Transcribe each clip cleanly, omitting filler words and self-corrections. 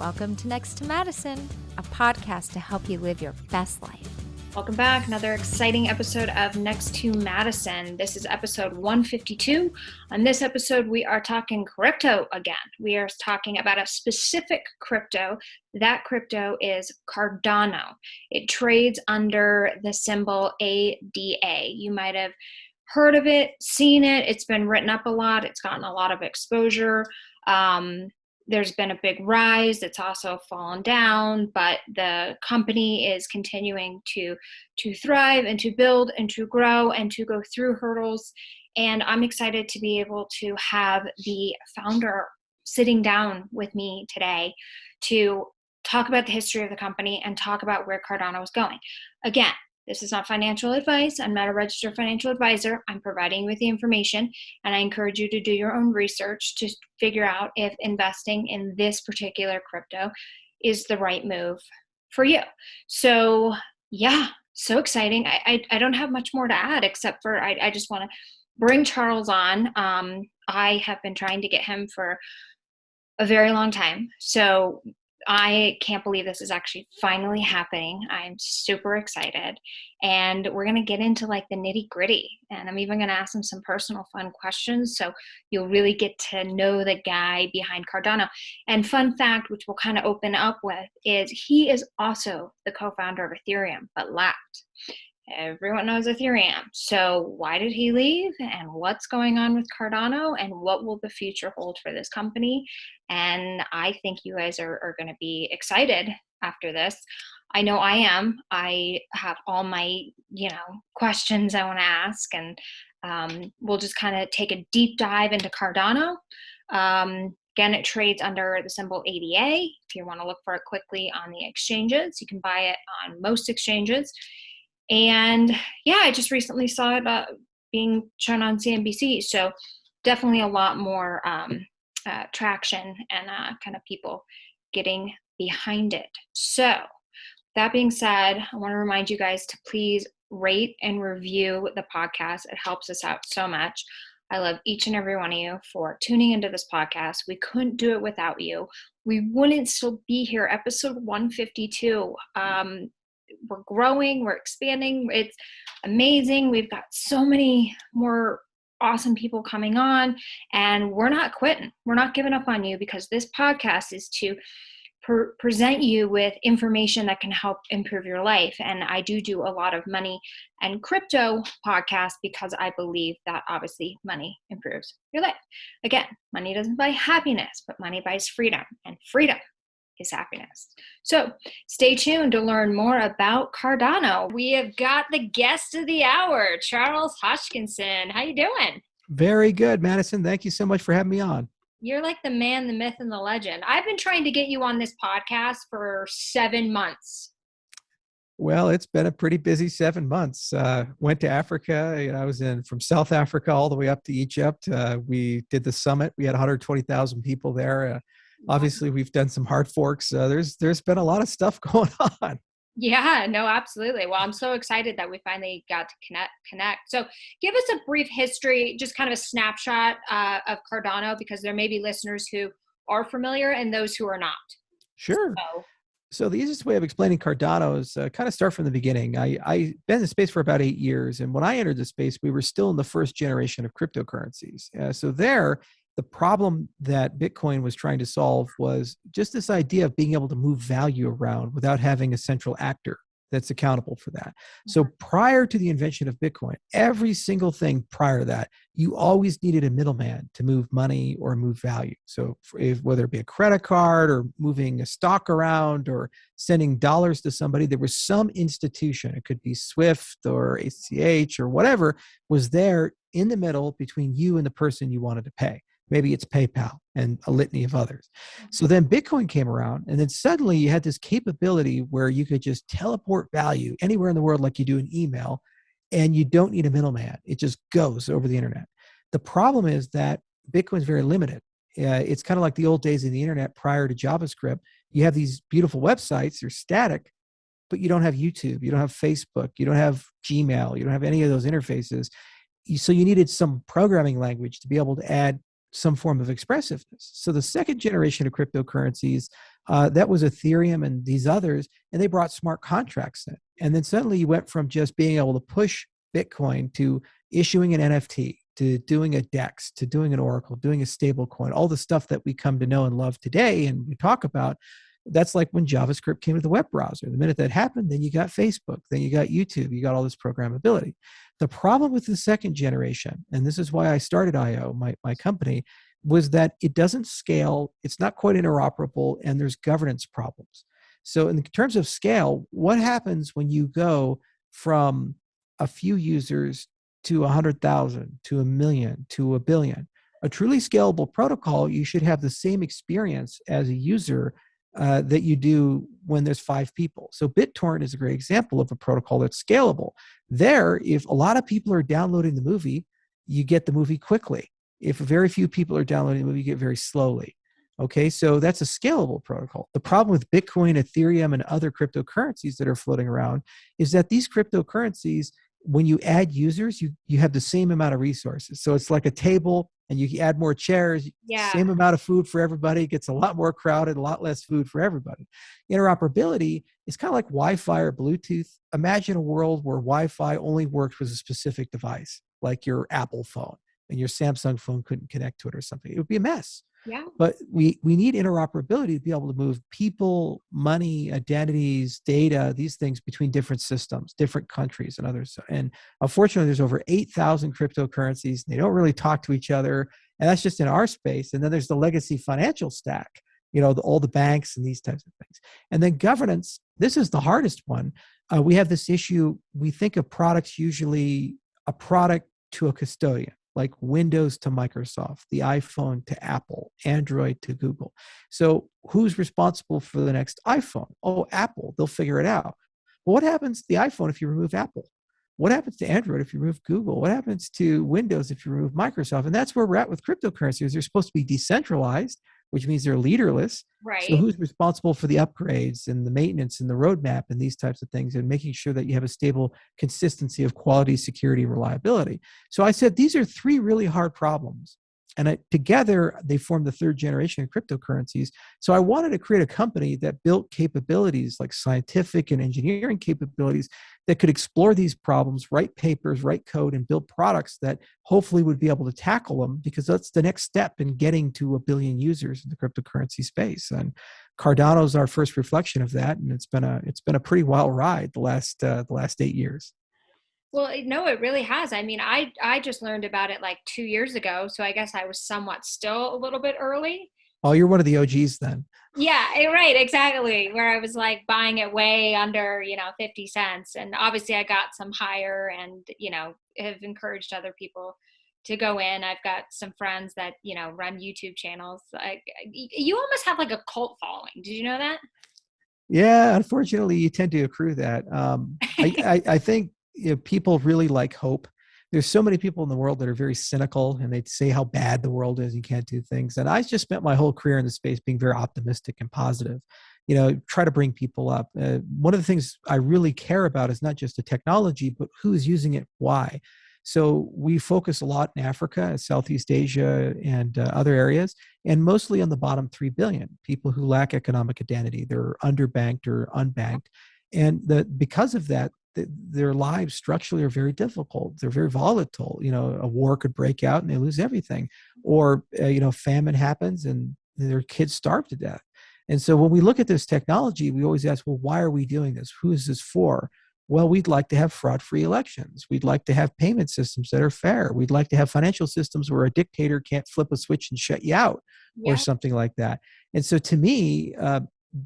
Welcome to Next to Madison, a podcast to help you live your best life. Welcome back. Another exciting episode of Next to Madison. This is episode 152. On this episode, we are talking crypto again. We are talking about a specific crypto. That crypto is Cardano. It trades under the symbol ADA. You might have heard of it, seen it. It's been written up a lot. It's gotten a lot of exposure. There's been a big rise. It's also fallen down, but the company is continuing to thrive and to build and to grow and to go through hurdles. And I'm excited to be able to have the founder sitting down with me today to talk about the history of the company and talk about where Cardano is going. Again, this is not financial advice. I'm not a registered financial advisor. I'm providing you with the information, and I encourage you to do your own research to figure out if investing in this particular crypto is the right move for you. So yeah, so exciting. I don't have much more to add except for I just want to bring Charles on. I have been trying to get him for a very long time. So I can't believe this is actually finally happening. I'm super excited, and we're going to get into like the nitty gritty, and I'm even going to ask him some personal fun questions. So you'll really get to know the guy behind Cardano. And fun fact, which we'll kind of open up with, is he is also the co-founder of Ethereum, but left. Everyone knows Ethereum. So why did he leave, and what's going on with Cardano, and what will the future hold for this company? And I think you guys are going to be excited after this. I know I am. I have all my, questions I want to ask, and we'll just kind of take a deep dive into Cardano. Again, it trades under the symbol ADA. If you want to look for it quickly on the exchanges, you can buy it on most exchanges. And yeah, I just recently saw it being shown on CNBC. So definitely a lot more traction and kind of people getting behind it. So that being said, I want to remind you guys to please rate and review the podcast. It helps us out so much. I love each and every one of you for tuning into this podcast. We couldn't do it without you. We wouldn't still be here. Episode 152. We're growing, we're expanding. It's amazing. We've got so many more awesome people coming on, and we're not quitting. We're not giving up on you, because this podcast is to present you with information that can help improve your life. And I do a lot of money and crypto podcasts because I believe that obviously money improves your life. Again, money doesn't buy happiness, but money buys freedom, and freedom is happiness. So stay tuned to learn more about Cardano. We have got the guest of the hour, Charles Hoskinson. How you doing? Very good, Madison. Thank you so much for having me on. You're like the man, the myth, and the legend. I've been trying to get you on this podcast for 7 months. Well, it's been a pretty busy 7 months. Went to Africa. I was from South Africa all the way up to Egypt. We did the summit. We had 120,000 people there. Obviously, we've done some hard forks. There's been a lot of stuff going on. Yeah, no, absolutely. Well, I'm so excited that we finally got to connect. So give us a brief history, just kind of a snapshot of Cardano, because there may be listeners who are familiar and those who are not. Sure. So the easiest way of explaining Cardano is kind of start from the beginning. I've been in the space for about 8 years. And when I entered the space, we were still in the first generation of cryptocurrencies. So the problem that Bitcoin was trying to solve was just this idea of being able to move value around without having a central actor that's accountable for that. So prior to the invention of Bitcoin, every single thing prior to that, you always needed a middleman to move money or move value. So whether it be a credit card or moving a stock around or sending dollars to somebody, there was some institution, it could be Swift or ACH or whatever, was there in the middle between you and the person you wanted to pay. Maybe it's PayPal and a litany of others. So then Bitcoin came around, and then suddenly you had this capability where you could just teleport value anywhere in the world like you do an email, and you don't need a middleman. It just goes over the internet. The problem is that Bitcoin is very limited. It's kind of like the old days of the internet prior to JavaScript. You have these beautiful websites, they're static, but you don't have YouTube, you don't have Facebook, you don't have Gmail, you don't have any of those interfaces. So you needed some programming language to be able to add some form of expressiveness. So the second generation of cryptocurrencies, that was Ethereum and these others, and they brought smart contracts in. And then suddenly you went from just being able to push Bitcoin to issuing an NFT, to doing a DEX, to doing an Oracle, doing a stable coin, all the stuff that we come to know and love today and we talk about. That's like when JavaScript came to the web browser. The minute that happened, then you got Facebook, then you got YouTube, you got all this programmability. The problem with the second generation, and this is why I started IO, my company, was that it doesn't scale, it's not quite interoperable, and there's governance problems. So in terms of scale, what happens when you go from a few users to 100,000, to a million, to a billion? A truly scalable protocol, you should have the same experience as a user that you do when there's 5 people. So BitTorrent is a great example of a protocol that's scalable. There, if a lot of people are downloading the movie, you get the movie quickly. If very few people are downloading the movie, you get very slowly. Okay, so that's a scalable protocol. The problem with Bitcoin, Ethereum, and other cryptocurrencies that are floating around is that these cryptocurrencies, when you add users, you have the same amount of resources. So it's like a table, and you add more chairs, same amount of food for everybody. It gets a lot more crowded, a lot less food for everybody. Interoperability is kind of like Wi-Fi or Bluetooth. Imagine a world where Wi-Fi only worked with a specific device, like your Apple phone, and your Samsung phone couldn't connect to it or something. It would be a mess. Yeah. But we need interoperability to be able to move people, money, identities, data, these things between different systems, different countries, and others. And unfortunately, there's over 8,000 cryptocurrencies. They don't really talk to each other. And that's just in our space. And then there's the legacy financial stack, all the banks and these types of things. And then governance, this is the hardest one. We have this issue. We think of products usually a product to a custodian, like Windows to Microsoft, the iPhone to Apple, Android to Google. So who's responsible for the next iPhone? Oh, Apple, they'll figure it out. But what happens to the iPhone if you remove Apple? What happens to Android if you remove Google? What happens to Windows if you remove Microsoft? And that's where we're at with cryptocurrencies. They're supposed to be decentralized, which means they're leaderless. Right. So who's responsible for the upgrades and the maintenance and the roadmap and these types of things, and making sure that you have a stable consistency of quality, security, and reliability? So I said, these are 3 really hard problems. And together, they form the third generation of cryptocurrencies. So I wanted to create a company that built capabilities like scientific and engineering capabilities that could explore these problems, write papers, write code, and build products that hopefully would be able to tackle them, because that's the next step in getting to 1 billion users in the cryptocurrency space. And Cardano is our first reflection of that, and it's been a pretty wild ride the last 8 years. Well, no, it really has. I mean, I just learned about it like 2 years ago, so I guess I was somewhat still a little bit early. Oh, you're one of the OGs then. Yeah, right, exactly. Where I was like buying it way under, 50 cents. And obviously I got some higher and, have encouraged other people to go in. I've got some friends that, run YouTube channels. You almost have like a cult following. Did you know that? Yeah, unfortunately, you tend to accrue that. I think people really like hope. There's so many people in the world that are very cynical, and they say how bad the world is, you can't do things. And I just spent my whole career in the space being very optimistic and positive, try to bring people up. One of the things I really care about is not just the technology, but who's using it, why. So we focus a lot in Africa, Southeast Asia, and other areas, and mostly on the bottom 3 billion, people who lack economic identity. They're underbanked or unbanked. And because of that, their lives structurally are very difficult. They're very volatile. A war could break out and they lose everything. Or, famine happens and their kids starve to death. And so when we look at this technology, we always ask, well, why are we doing this? Who is this for? Well, we'd like to have fraud-free elections. We'd like to have payment systems that are fair. We'd like to have financial systems where a dictator can't flip a switch and shut you out, or something like that. And so to me,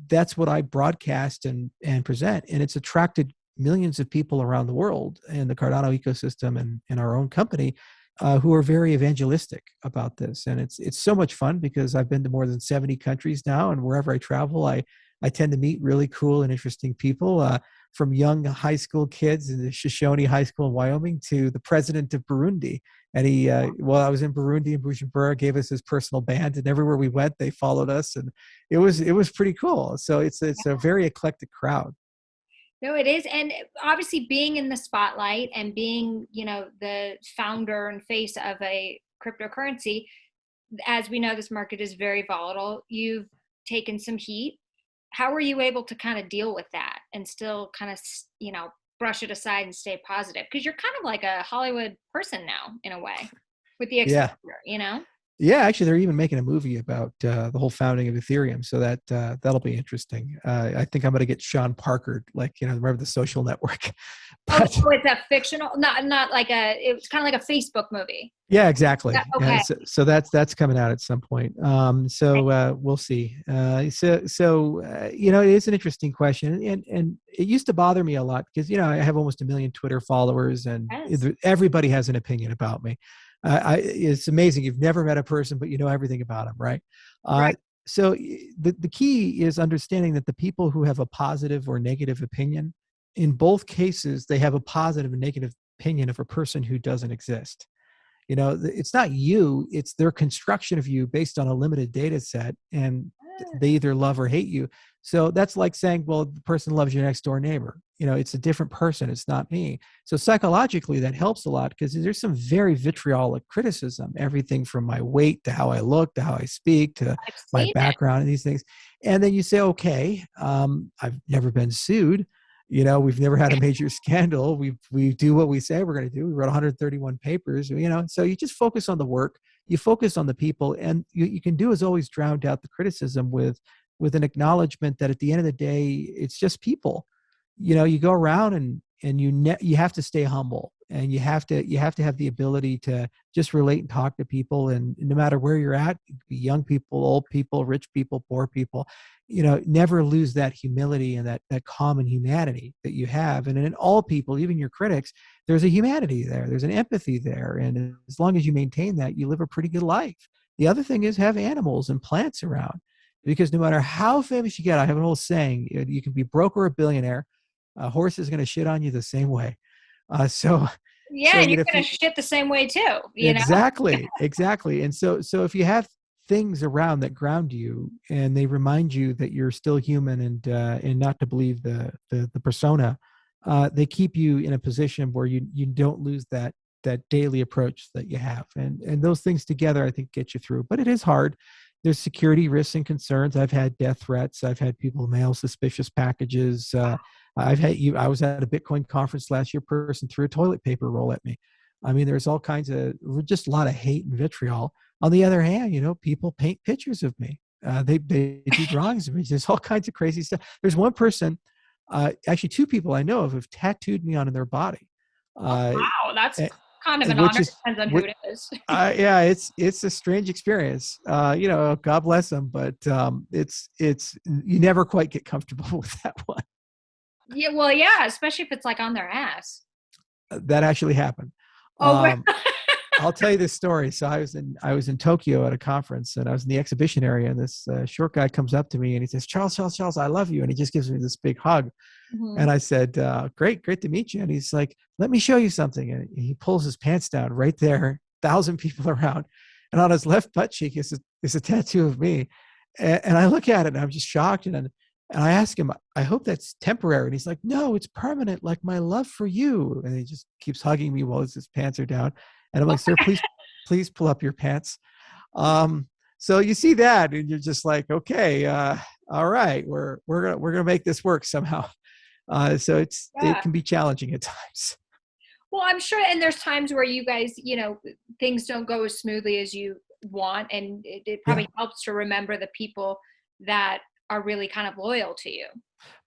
that's what I broadcast and present. And it's attracted millions of people around the world in the Cardano ecosystem and in our own company who are very evangelistic about this. And it's so much fun because I've been to more than 70 countries now, and wherever I travel, I tend to meet really cool and interesting people, from young high school kids in the Shoshone High School in Wyoming to the president of Burundi. And he, while I was in Burundi and Bujumbura, gave us his personal band, and everywhere we went, they followed us, and it was pretty cool. So it's a very eclectic crowd. No, it is. And obviously being in the spotlight and being, the founder and face of a cryptocurrency, as we know, this market is very volatile. You've taken some heat. How were you able to kind of deal with that and still kind of, brush it aside and stay positive? Because you're kind of like a Hollywood person now, in a way, with the Yeah. exposure. Yeah, actually, they're even making a movie about the whole founding of Ethereum, so that'll be interesting. I think I'm going to get Sean Parker, remember the Social Network? Oh, But so it's a fictional, not like it's kind of like a Facebook movie. yeah, exactly. Yeah, okay. So that's coming out at some point. We'll see. It is an interesting question, and it used to bother me a lot because I have almost 1 million Twitter followers, and Yes. everybody has an opinion about me. It's amazing. You've never met a person, but you know everything about them, right? Right. So the key is understanding that the people who have a positive or negative opinion, in both cases, they have a positive and negative opinion of a person who doesn't exist. It's not you, it's their construction of you based on a limited data set, and they either love or hate you. So that's like saying, well, the person loves your next door neighbor. It's a different person, it's not me. So psychologically that helps a lot, because there's some very vitriolic criticism, everything from my weight to how I look to how I speak to I've my seen it. background and these things. And then you say, okay, I've never been sued. We've never had a major scandal. We do what we say we're going to do. We wrote 131 papers, so you just focus on the work, you focus on the people, and you can do is always drown out the criticism with an acknowledgement that at the end of the day, it's just people. You go around and you have to stay humble, and you have to have the ability to just relate and talk to people, and no matter where you're at, young people, old people, rich people, poor people, never lose that humility and that common humanity that you have. And in all people, even your critics, there's a humanity there, there's an empathy there, and as long as you maintain that, you live a pretty good life. The other thing is have animals and plants around, because no matter how famous you get, I have an old saying, you can be broke or a billionaire, a horse is going to shit on you the same way. uh, so Yeah, so and you're if gonna you shit the same way too. exactly. And so if you have things around that ground you and they remind you that you're still human, and not to believe the persona, they keep you in a position where you don't lose that daily approach that you have, and those things together I think get you through. But it is hard. There's security risks and concerns. I've had death threats. I've had people mail suspicious packages. I was at a Bitcoin conference last year. Person threw a toilet paper roll at me. I mean, there's all kinds of, just a lot of hate and vitriol. On the other hand, people paint pictures of me. They do drawings of me. There's all kinds of crazy stuff. There's one person, actually two people I know of, who've tattooed me on their body. Oh, Uh, wow, that's eh, kind of an which honor. is Depends on who what it is. yeah, it's a strange experience. God bless them, but it's you never quite get comfortable with that one. Yeah, well, yeah, especially if it's like on their ass. That actually happened. Oh, Um, I'll tell you this story. So I was in Tokyo at a conference, and I was in the exhibition area, and this short guy comes up to me and he says, Charles, I love you," and he just gives me this big hug. mhm. And I said, great to meet you. And he's like, "Let me show you something." And he pulls his pants down right there, 1,000 people around, and on his left butt cheek is a tattoo of me. And I look at it and I'm just shocked, and I ask him, "I hope that's temporary." And he's like, "No, it's permanent, like my love for you." And he just keeps hugging me while his pants are down. And I'm like, "Sir, please pull up your pants." Um, so you see that, and you're just like, okay, all right, we're gonna make this work somehow. So it Yeah. can be challenging at times. Well, I'm sure, and there's times where you guys, things don't go as smoothly as you want, and it Yeah. probably helps to remember the people that are really kind of loyal to you.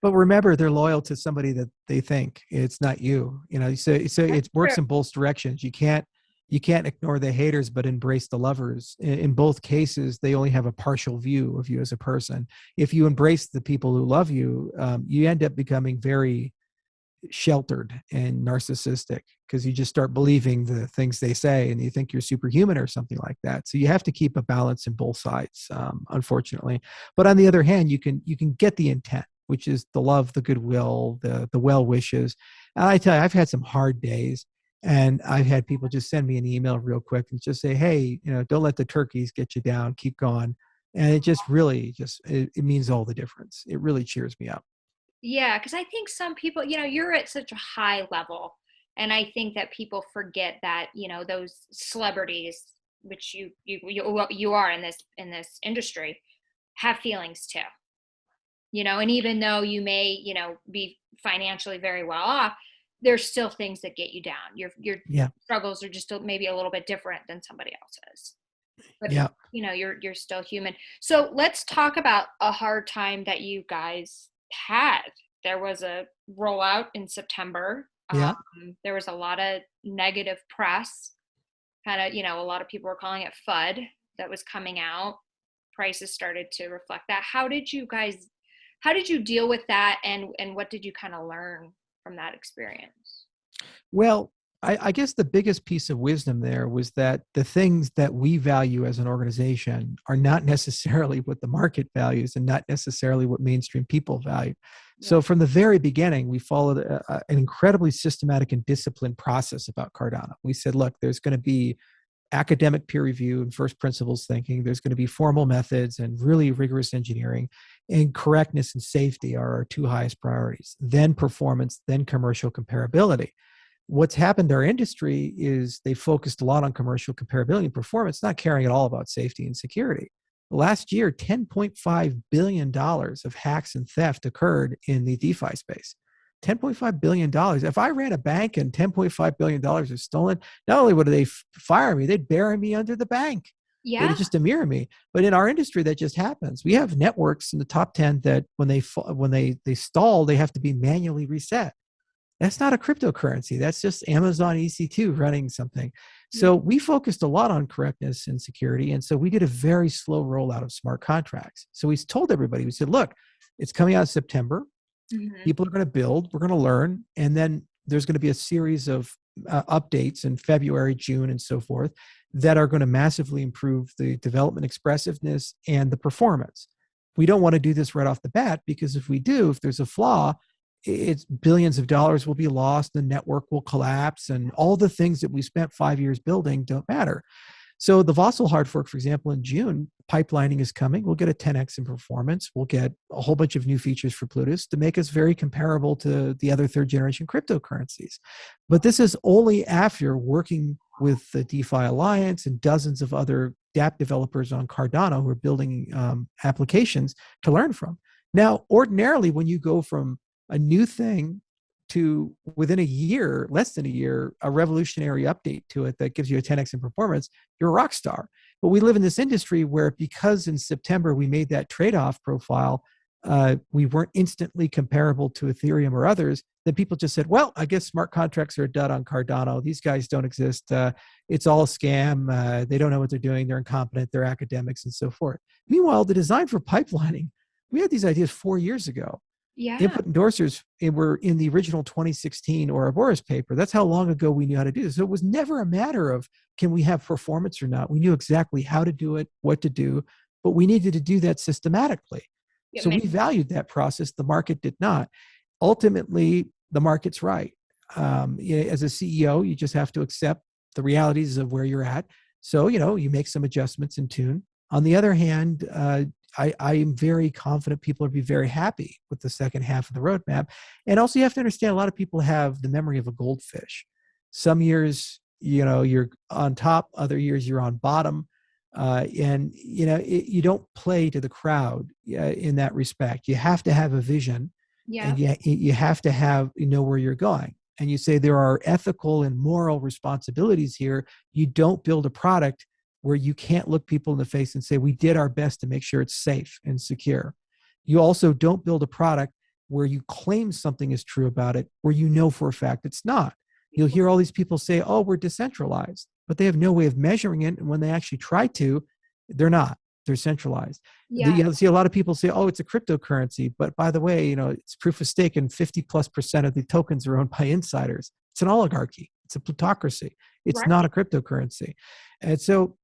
But remember, they're loyal to somebody that they think, it's not you. So That's it true. works in both directions. You can't ignore the haters, but embrace the lovers. In both cases, they only have a partial view of you as a person. If you embrace the people who love you, you end up becoming very sheltered and narcissistic, because you just start believing the things they say and you think you're superhuman or something like that. So you have to keep a balance in both sides, unfortunately. But on the other hand, you can get the intent, which is the love, the goodwill, the well wishes. And I tell you, I've had some hard days, and I've had people just send me an email real quick and just say, "Hey, don't let the turkeys get you down, keep going." And it just really it means all the difference. It really cheers me up. Yeah, because I think some people, you're at such a high level, and I think that people forget that, those celebrities which you are in this industry, have feelings too. And even though you may, be financially very well off, there's still things that get you down. Your struggles are just maybe a little bit different than somebody else's. But you're still human. So let's talk about a hard time that you guys had. There was a rollout in September. There was a lot of negative press. Kind of, a lot of people were calling it FUD that was coming out. Prices started to reflect that. How did you deal with that, and what did you kind of learn from that experience? Well, I guess the biggest piece of wisdom there was that the things that we value as an organization are not necessarily what the market values and not necessarily what mainstream people value. So from the very beginning, we followed an incredibly systematic and disciplined process about Cardano. We said, look, there's going to be academic peer review and first principles thinking. There's going to be formal methods and really rigorous engineering, and correctness and safety are our two highest priorities. Then performance, then commercial comparability. What's happened to our industry is they focused a lot on commercial comparability and performance, not caring at all about safety and security. Last year, $10.5 billion of hacks and theft occurred in the DeFi space. $10.5 billion. If I ran a bank and $10.5 billion is stolen, not only would they fire me, they'd bury me under the bank. Yeah. They'd just mirror me. But in our industry, that just happens. We have networks in the top 10 that when they stall, they have to be manually reset. That's not a cryptocurrency. That's just Amazon EC2 running something. So we focused a lot on correctness and security. And so we did a very slow rollout of smart contracts. So we told everybody, we said, look, it's coming out in September. Mm-hmm. People are going to build, we're going to learn. And then there's going to be a series of updates in February, June, and so forth that are going to massively improve the development expressiveness and the performance. We don't want to do this right off the bat, because if we do, if there's a flaw, it's billions of dollars will be lost, the network will collapse, and all the things that we spent 5 years building don't matter. So the Vossel hard fork, for example, in June, pipelining is coming. We'll get a 10x in performance. We'll get a whole bunch of new features for Plutus to make us very comparable to the other third generation cryptocurrencies. But this is only after working with the DeFi Alliance and dozens of other dApp developers on Cardano who are building applications to learn from. Now, ordinarily, when you go from a new thing to within a year, less than a year, a revolutionary update to it that gives you a 10x in performance, you're a rock star. But we live in this industry where, because in September we made that trade-off profile, we weren't instantly comparable to Ethereum or others, then people just said, well, I guess smart contracts are a dud on Cardano. These guys don't exist. It's all a scam. They don't know what they're doing. They're incompetent. They're academics and so forth. Meanwhile, the design for pipelining, we had these ideas 4 years ago. Yeah. Input endorsers were in the original 2016 Ouroboros paper. That's how long ago we knew how to do this. So it was never a matter of, can we have performance or not? We knew exactly how to do it, what to do, but we needed to do that systematically. So we valued that process. The market did not. Ultimately, the market's right. As a CEO, you just have to accept the realities of where you're at. So, you make some adjustments in tune. On the other hand, I am very confident people will be very happy with the second half of the roadmap. And also, you have to understand, a lot of people have the memory of a goldfish. Some years, you're on top. Other years, you're on bottom. And you don't play to the crowd in that respect. You have to have a vision. Yeah. And you have to know where you're going. And you say there are ethical and moral responsibilities here. You don't build a product where you can't look people in the face and say, we did our best to make sure it's safe and secure. You also don't build a product where you claim something is true about it, where you know for a fact it's not. You'll hear all these people say, oh, we're decentralized, but they have no way of measuring it. And when they actually try to, they're not. They're centralized. Yeah. You see a lot of people say, oh, it's a cryptocurrency. But by the way, it's proof of stake, and 50+% of the tokens are owned by insiders. It's an oligarchy. It's a plutocracy. It's not a cryptocurrency. And so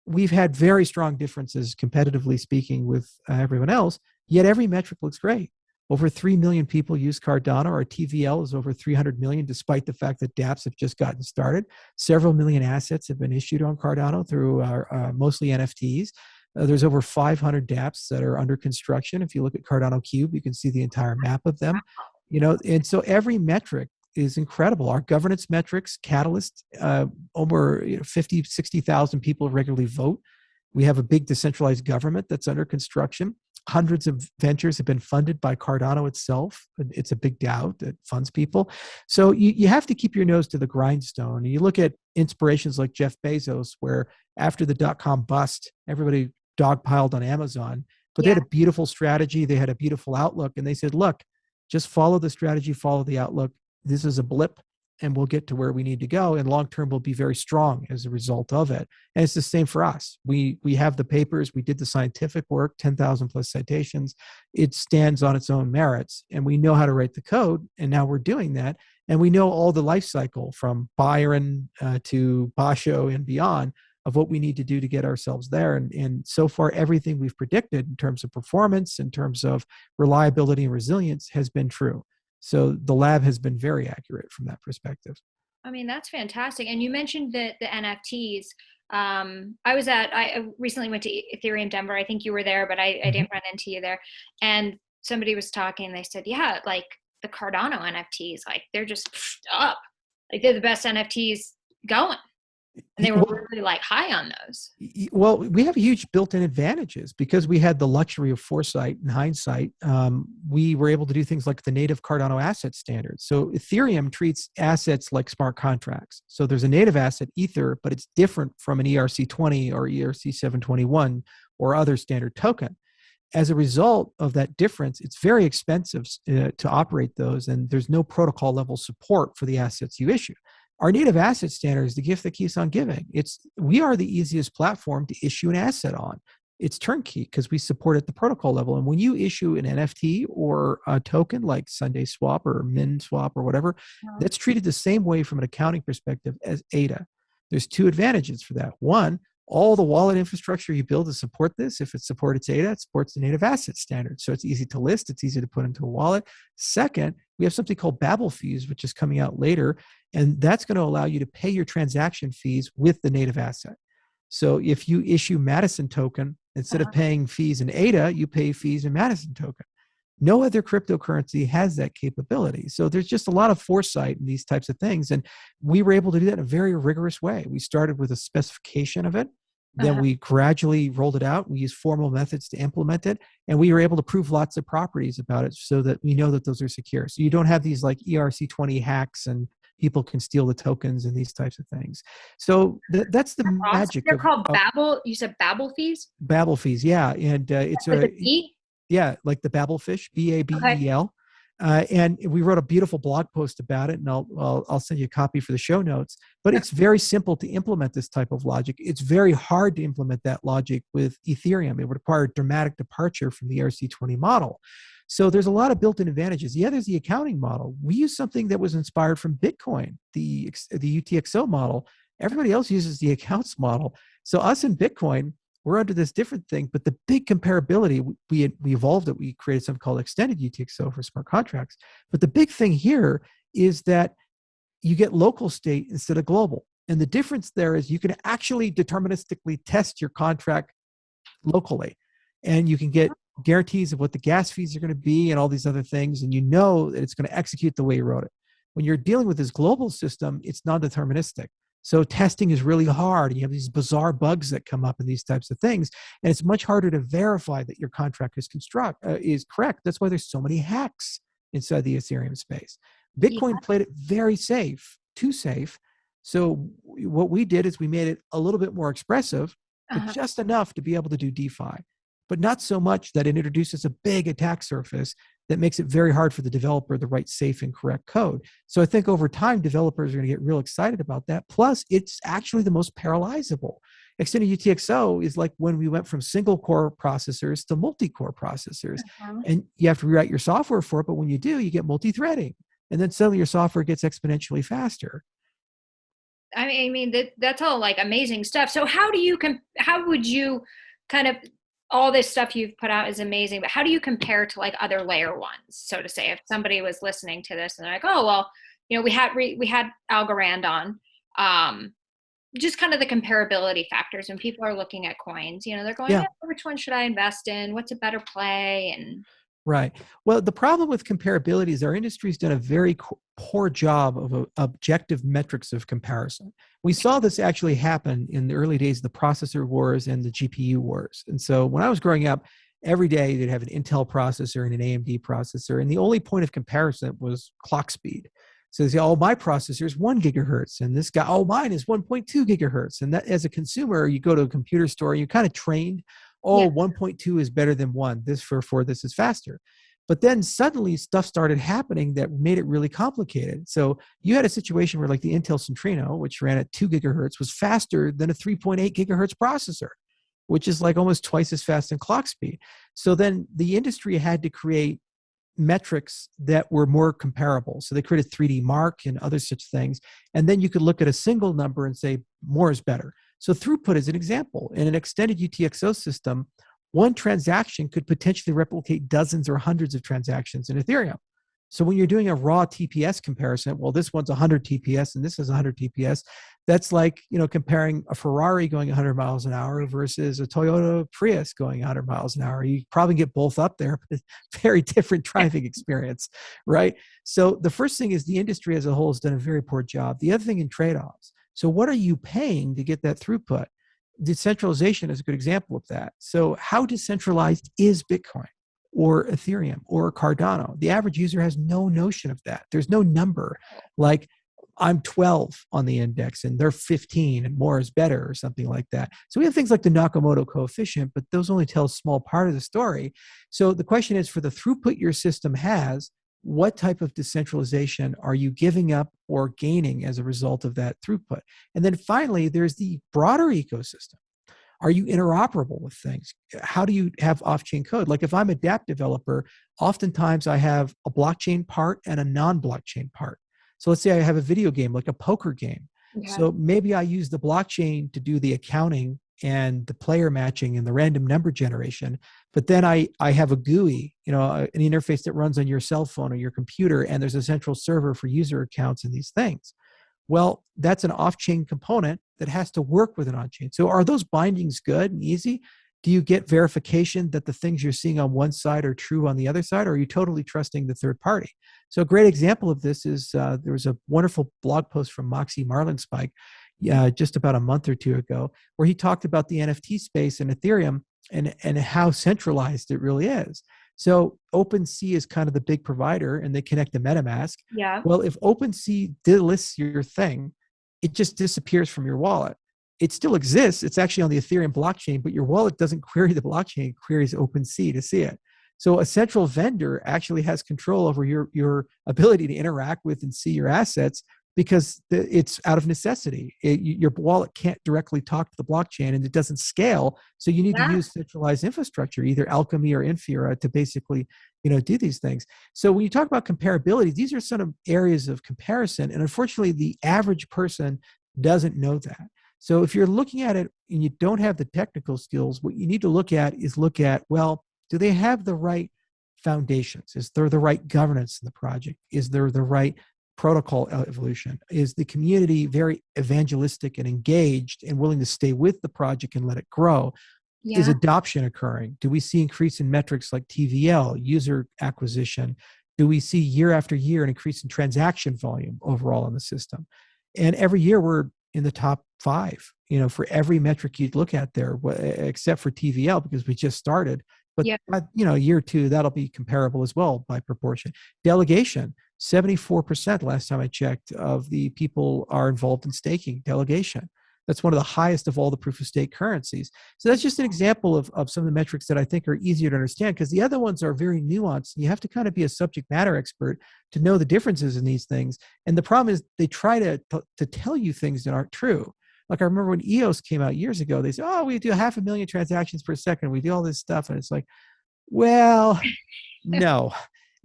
we've had very strong differences, competitively speaking, with everyone else, yet every metric looks great. Over 3 million people use Cardano. Our TVL is over 300 million, despite the fact that dApps have just gotten started. Several million assets have been issued on Cardano through our mostly NFTs. There's over 500 dApps that are under construction. If you look at Cardano Cube, you can see the entire map of them. And so every metric is incredible. Our governance metrics, Catalyst, over 50, 60,000 people regularly vote. We have a big decentralized government that's under construction. Hundreds of ventures have been funded by Cardano itself. It's a big DAO that funds people. So you have to keep your nose to the grindstone. And you look at inspirations like Jeff Bezos, where after the dot-com bust, everybody dogpiled on Amazon, but they had a beautiful strategy. They had a beautiful outlook. And they said, look, just follow the strategy, follow the outlook. This is a blip and we'll get to where we need to go. And long-term we'll be very strong as a result of it. And it's the same for us. We have the papers, we did the scientific work, 10,000 plus citations. It stands on its own merits and we know how to write the code. And now we're doing that. And we know all the life cycle from Byron to Basho and beyond of what we need to do to get ourselves there. And so far, everything we've predicted in terms of performance, in terms of reliability and resilience has been true. So the lab has been very accurate from that perspective. I mean, that's fantastic. And you mentioned the NFTs. I recently went to Ethereum Denver. I think you were there, but I didn't run into you there. And somebody was talking, they said, yeah, like the Cardano NFTs, like they're just up. Like they're the best NFTs going. And they were really like high on those. Well, we have huge built-in advantages because we had the luxury of foresight and hindsight. We were able to do things like the native Cardano asset standard. So Ethereum treats assets like smart contracts. So there's a native asset, Ether, but it's different from an ERC20 or ERC721 or other standard token. As a result of that difference, it's very expensive to operate those, and there's no protocol level support for the assets you issue. Our native asset standard is the gift that keeps on giving. We are the easiest platform to issue an asset on. It's turnkey because we support at the protocol level. And when you issue an NFT or a token like Sunday Swap or Min Swap or whatever, that's treated the same way from an accounting perspective as ADA. There's two advantages for that. One, all the wallet infrastructure you build to support this, if it supports ADA, it supports the native asset standard. So it's easy to list, it's easy to put into a wallet. Second, we have something called Babel fees, which is coming out later, and that's going to allow you to pay your transaction fees with the native asset. So if you issue Madison token, instead of paying fees in ADA, you pay fees in Madison token. No other cryptocurrency has that capability. So there's just a lot of foresight in these types of things. And we were able to do that in a very rigorous way. We started with a specification of it. Then we gradually rolled it out. We used formal methods to implement it. And we were able to prove lots of properties about it so that we know that those are secure. So you don't have these like ERC20 hacks and people can steal the tokens and these types of things. So that's the magic. They're called Babel. You said Babel fees? Babel fees, yeah. And it's a B? Yeah, like the Babelfish, Babel. And we wrote a beautiful blog post about it, and I'll send you a copy for the show notes. But it's very simple to implement this type of logic. It's very hard to implement that logic with Ethereum. It would require a dramatic departure from the ERC20 model. So there's a lot of built-in advantages. Yeah, there's the accounting model. We use something that was inspired from Bitcoin, the UTXO model. Everybody else uses the accounts model. So us in Bitcoin, we're under this different thing, but the big comparability, we evolved it. We created something called extended UTXO for smart contracts. But the big thing here is that you get local state instead of global. And the difference there is you can actually deterministically test your contract locally. And you can get guarantees of what the gas fees are going to be and all these other things. And you know that it's going to execute the way you wrote it. When you're dealing with this global system, it's non-deterministic. So testing is really hard. And you have these bizarre bugs that come up and these types of things. And it's much harder to verify that your contract is correct. That's why there's so many hacks inside the Ethereum space. Bitcoin played it very safe, too safe. So what we did is we made it a little bit more expressive, but just enough to be able to do DeFi, but not so much that it introduces a big attack surface that makes it very hard for the developer to write safe and correct code. So I think over time, developers are going to get real excited about that. Plus, it's actually the most parallelizable. Extended UTXO is like when we went from single core processors to multi-core processors. And you have to rewrite your software for it, but when you do, you get multi-threading. And then suddenly your software gets exponentially faster. I mean that's all like amazing stuff. So how would you kind of, all this stuff you've put out is amazing, but how do you compare to like other layer ones, so to say? If somebody was listening to this and they're like, oh, well, you know, we had Algorand on, just kind of the comparability factors when people are looking at coins, you know, they're going, which one should I invest in? What's a better play? And Right. Well, the problem with comparability is our industry's done a very poor job of objective metrics of comparison. We saw this actually happen in the early days of the processor wars and the GPU wars. And so when I was growing up, every day they'd have an Intel processor and an AMD processor, and the only point of comparison was clock speed. So they say, oh, my processor is 1 gigahertz, and this guy, oh, mine is 1.2 gigahertz. And that, as a consumer, you go to a computer store, you're kind of trained, oh, 1.2 is better than 1. This is faster. But then suddenly stuff started happening that made it really complicated. So you had a situation where like the Intel Centrino, which ran at 2 gigahertz, was faster than a 3.8 gigahertz processor, which is like almost twice as fast in clock speed. So then the industry had to create metrics that were more comparable. So they created 3D Mark and other such things. And then you could look at a single number and say more is better. So throughput is an example. In an extended UTXO system, one transaction could potentially replicate dozens or hundreds of transactions in Ethereum. So when you're doing a raw TPS comparison, well, this one's 100 TPS and this is 100 TPS. That's like, comparing a Ferrari going 100 miles an hour versus a Toyota Prius going 100 miles an hour. You probably get both up there, but it's very different driving experience, right? So the first thing is the industry as a whole has done a very poor job. The other thing in trade-offs. So what are you paying to get that throughput? Decentralization is a good example of that. So how decentralized is Bitcoin or Ethereum or Cardano? The average user has no notion of that. There's no number like I'm 12 on the index and they're 15 and more is better or something like that. So we have things like the Nakamoto coefficient, but those only tell a small part of the story. So the question is, for the throughput your system has, what type of decentralization are you giving up or gaining as a result of that throughput? And then finally, there's the broader ecosystem. Are you interoperable with things? How do you have off-chain code? Like if I'm a dApp developer, oftentimes I have a blockchain part and a non-blockchain part. So let's say I have a video game, like a poker game. Okay. So maybe I use the blockchain to do the accounting and the player matching and the random number generation. But then I have a GUI, an interface that runs on your cell phone or your computer, and there's a central server for user accounts and these things. Well, that's an off-chain component that has to work with an on-chain. So are those bindings good and easy? Do you get verification that the things you're seeing on one side are true on the other side, or are you totally trusting the third party? So a great example of this is there was a wonderful blog post from Moxie Marlinspike just about a month or two ago, where he talked about the NFT space and Ethereum and how centralized it really is. So OpenSea is kind of the big provider, and they connect to MetaMask. Yeah. Well, if OpenSea delists your thing, it just disappears from your wallet. It still exists. It's actually on the Ethereum blockchain, but your wallet doesn't query the blockchain, it queries OpenSea to see it. So a central vendor actually has control over your ability to interact with and see your assets, because it's out of necessity. Your wallet can't directly talk to the blockchain, and it doesn't scale. So you need to use centralized infrastructure, either Alchemy or Infura, to basically, do these things. So when you talk about comparability, these are some of areas of comparison. And unfortunately, the average person doesn't know that. So if you're looking at it and you don't have the technical skills, what you need to look at, well, do they have the right foundations? Is there the right governance in the project? Is there the right protocol evolution? Is the community very evangelistic and engaged and willing to stay with the project and let it grow? Yeah. Is adoption occurring? Do we see increase in metrics like TVL, user acquisition? Do we see year after year an increase in transaction volume overall in the system? And every year we're in the top 5, for every metric you'd look at there, except for TVL, because we just started. But, year 2, that'll be comparable as well by proportion. Delegation, 74% last time I checked of the people are involved in staking delegation. That's one of the highest of all the proof of stake currencies. So that's just an example of some of the metrics that I think are easier to understand, because the other ones are very nuanced. You have to kind of be a subject matter expert to know the differences in these things. And the problem is they try to tell you things that aren't true. Like I remember when EOS came out years ago, they said, oh, we do 500,000 transactions per second. We do all this stuff. And it's like, well, no.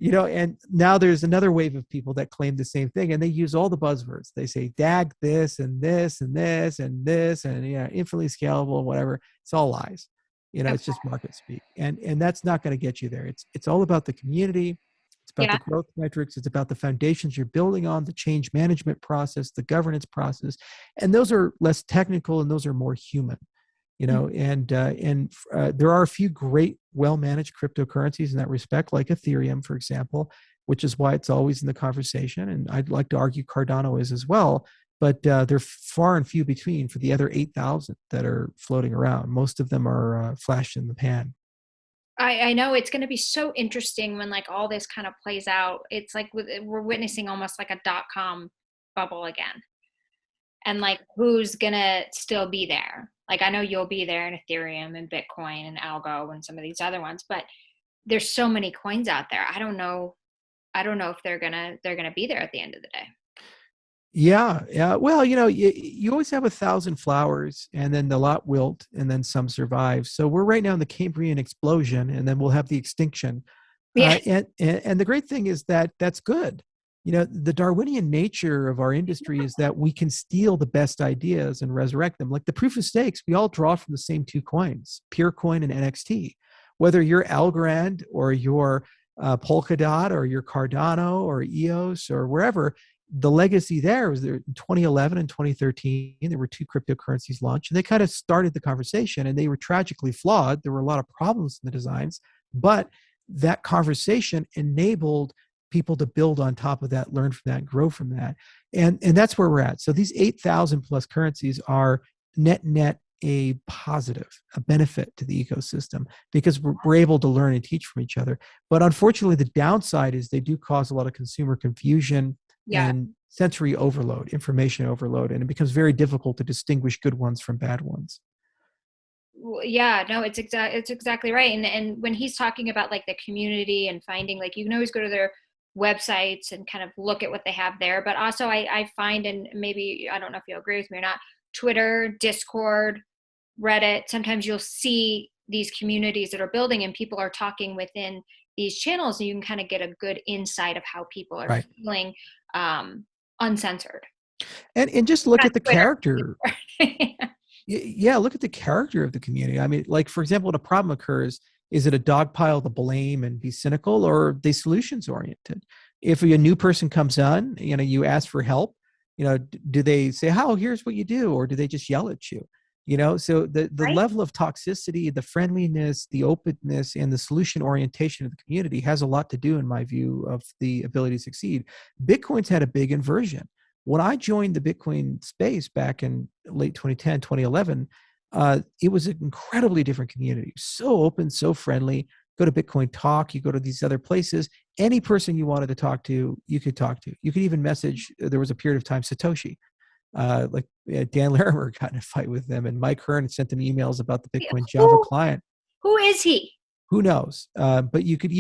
And now there's another wave of people that claim the same thing, and they use all the buzzwords. They say DAG this and this and this and this and infinitely scalable, whatever. It's all lies. It's just market speak, and that's not going to get you there. It's all about the community. It's about the growth metrics. It's about the foundations you're building on, the change management process, the governance process, and those are less technical and those are more human. and there are a few great, well-managed cryptocurrencies in that respect, like Ethereum, for example, which is why it's always in the conversation. And I'd like to argue Cardano is as well, but they're far and few between for the other 8,000 that are floating around. Most of them are flash in the pan. I know it's going to be so interesting when like all this kind of plays out. It's like we're witnessing almost like a .com bubble again. And like, who's going to still be there? Like, I know you'll be there in Ethereum and Bitcoin and Algo and some of these other ones, but there's so many coins out there. I don't know if they're going to be there at the end of the day. Yeah. Well, you always have 1,000 flowers, and then the lot wilt, and then some survive. So we're right now in the Cambrian explosion, and then we'll have the extinction. Yeah. And the great thing is that that's good. The Darwinian nature of our industry is that we can steal the best ideas and resurrect them. Like the proof of stakes, we all draw from the same two coins, Purecoin and NXT. Whether you're Algorand or your Polkadot or your Cardano or EOS or wherever, the legacy there was there in 2011 and 2013, there were two cryptocurrencies launched, and they kind of started the conversation, and they were tragically flawed. There were a lot of problems in the designs, but that conversation enabled people to build on top of that, learn from that, grow from that. And that's where we're at. So these 8,000 plus currencies are net a positive, a benefit to the ecosystem, because we're able to learn and teach from each other. But unfortunately, the downside is they do cause a lot of consumer confusion and sensory overload, information overload, and it becomes very difficult to distinguish good ones from bad ones. Yeah, no, it's exactly right. And when he's talking about like the community and finding, like, you can always go to their websites and kind of look at what they have there. But also I find, and maybe, I don't know if you'll agree with me or not, Twitter, Discord, Reddit, sometimes you'll see these communities that are building and people are talking within these channels, and you can kind of get a good insight of how people are feeling, uncensored. And just look at the character. Yeah, look at the character of the community. I mean, like, for example, when a problem occurs, is it a dogpile to blame and be cynical, or are they solutions oriented? If a new person comes on, you ask for help, do they say, "Oh, here's what you do," or do they just yell at you? So the level of toxicity, the friendliness, the openness, and the solution orientation of the community has a lot to do, in my view, of the ability to succeed. Bitcoin's had a big inversion. When I joined the Bitcoin space back in late 2010, 2011, it was an incredibly different community. So open, so friendly. Go to Bitcoin Talk, you go to these other places. Any person you wanted to talk to, you could talk to. You could even message, there was a period of time, Satoshi. Dan Larimer got in a fight with them, and Mike Hearn sent them emails about the Bitcoin Java client. Who is he? Who knows? But you could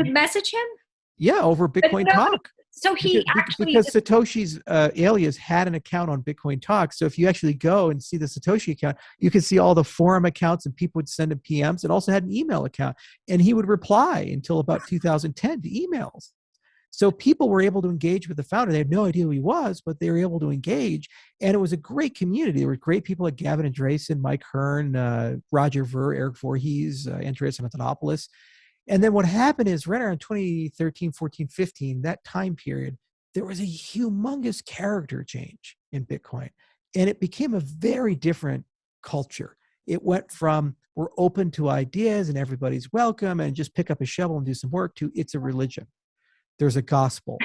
message him? Yeah, over Bitcoin Talk. So because Satoshi's alias had an account on Bitcoin Talk. So if you actually go and see the Satoshi account, you can see all the forum accounts, and people would send him PMs, and also had an email account. And he would reply until about 2010 to emails. So people were able to engage with the founder. They had no idea who he was, but they were able to engage. And it was a great community. There were great people like Gavin Andresen, Mike Hearn, Roger Ver, Eric Voorhees, Andreas Antonopoulos. And then what happened is right around 2013, 14, 15, that time period, there was a humongous character change in Bitcoin. And it became a very different culture. It went from we're open to ideas and everybody's welcome and just pick up a shovel and do some work to it's a religion. There's a gospel.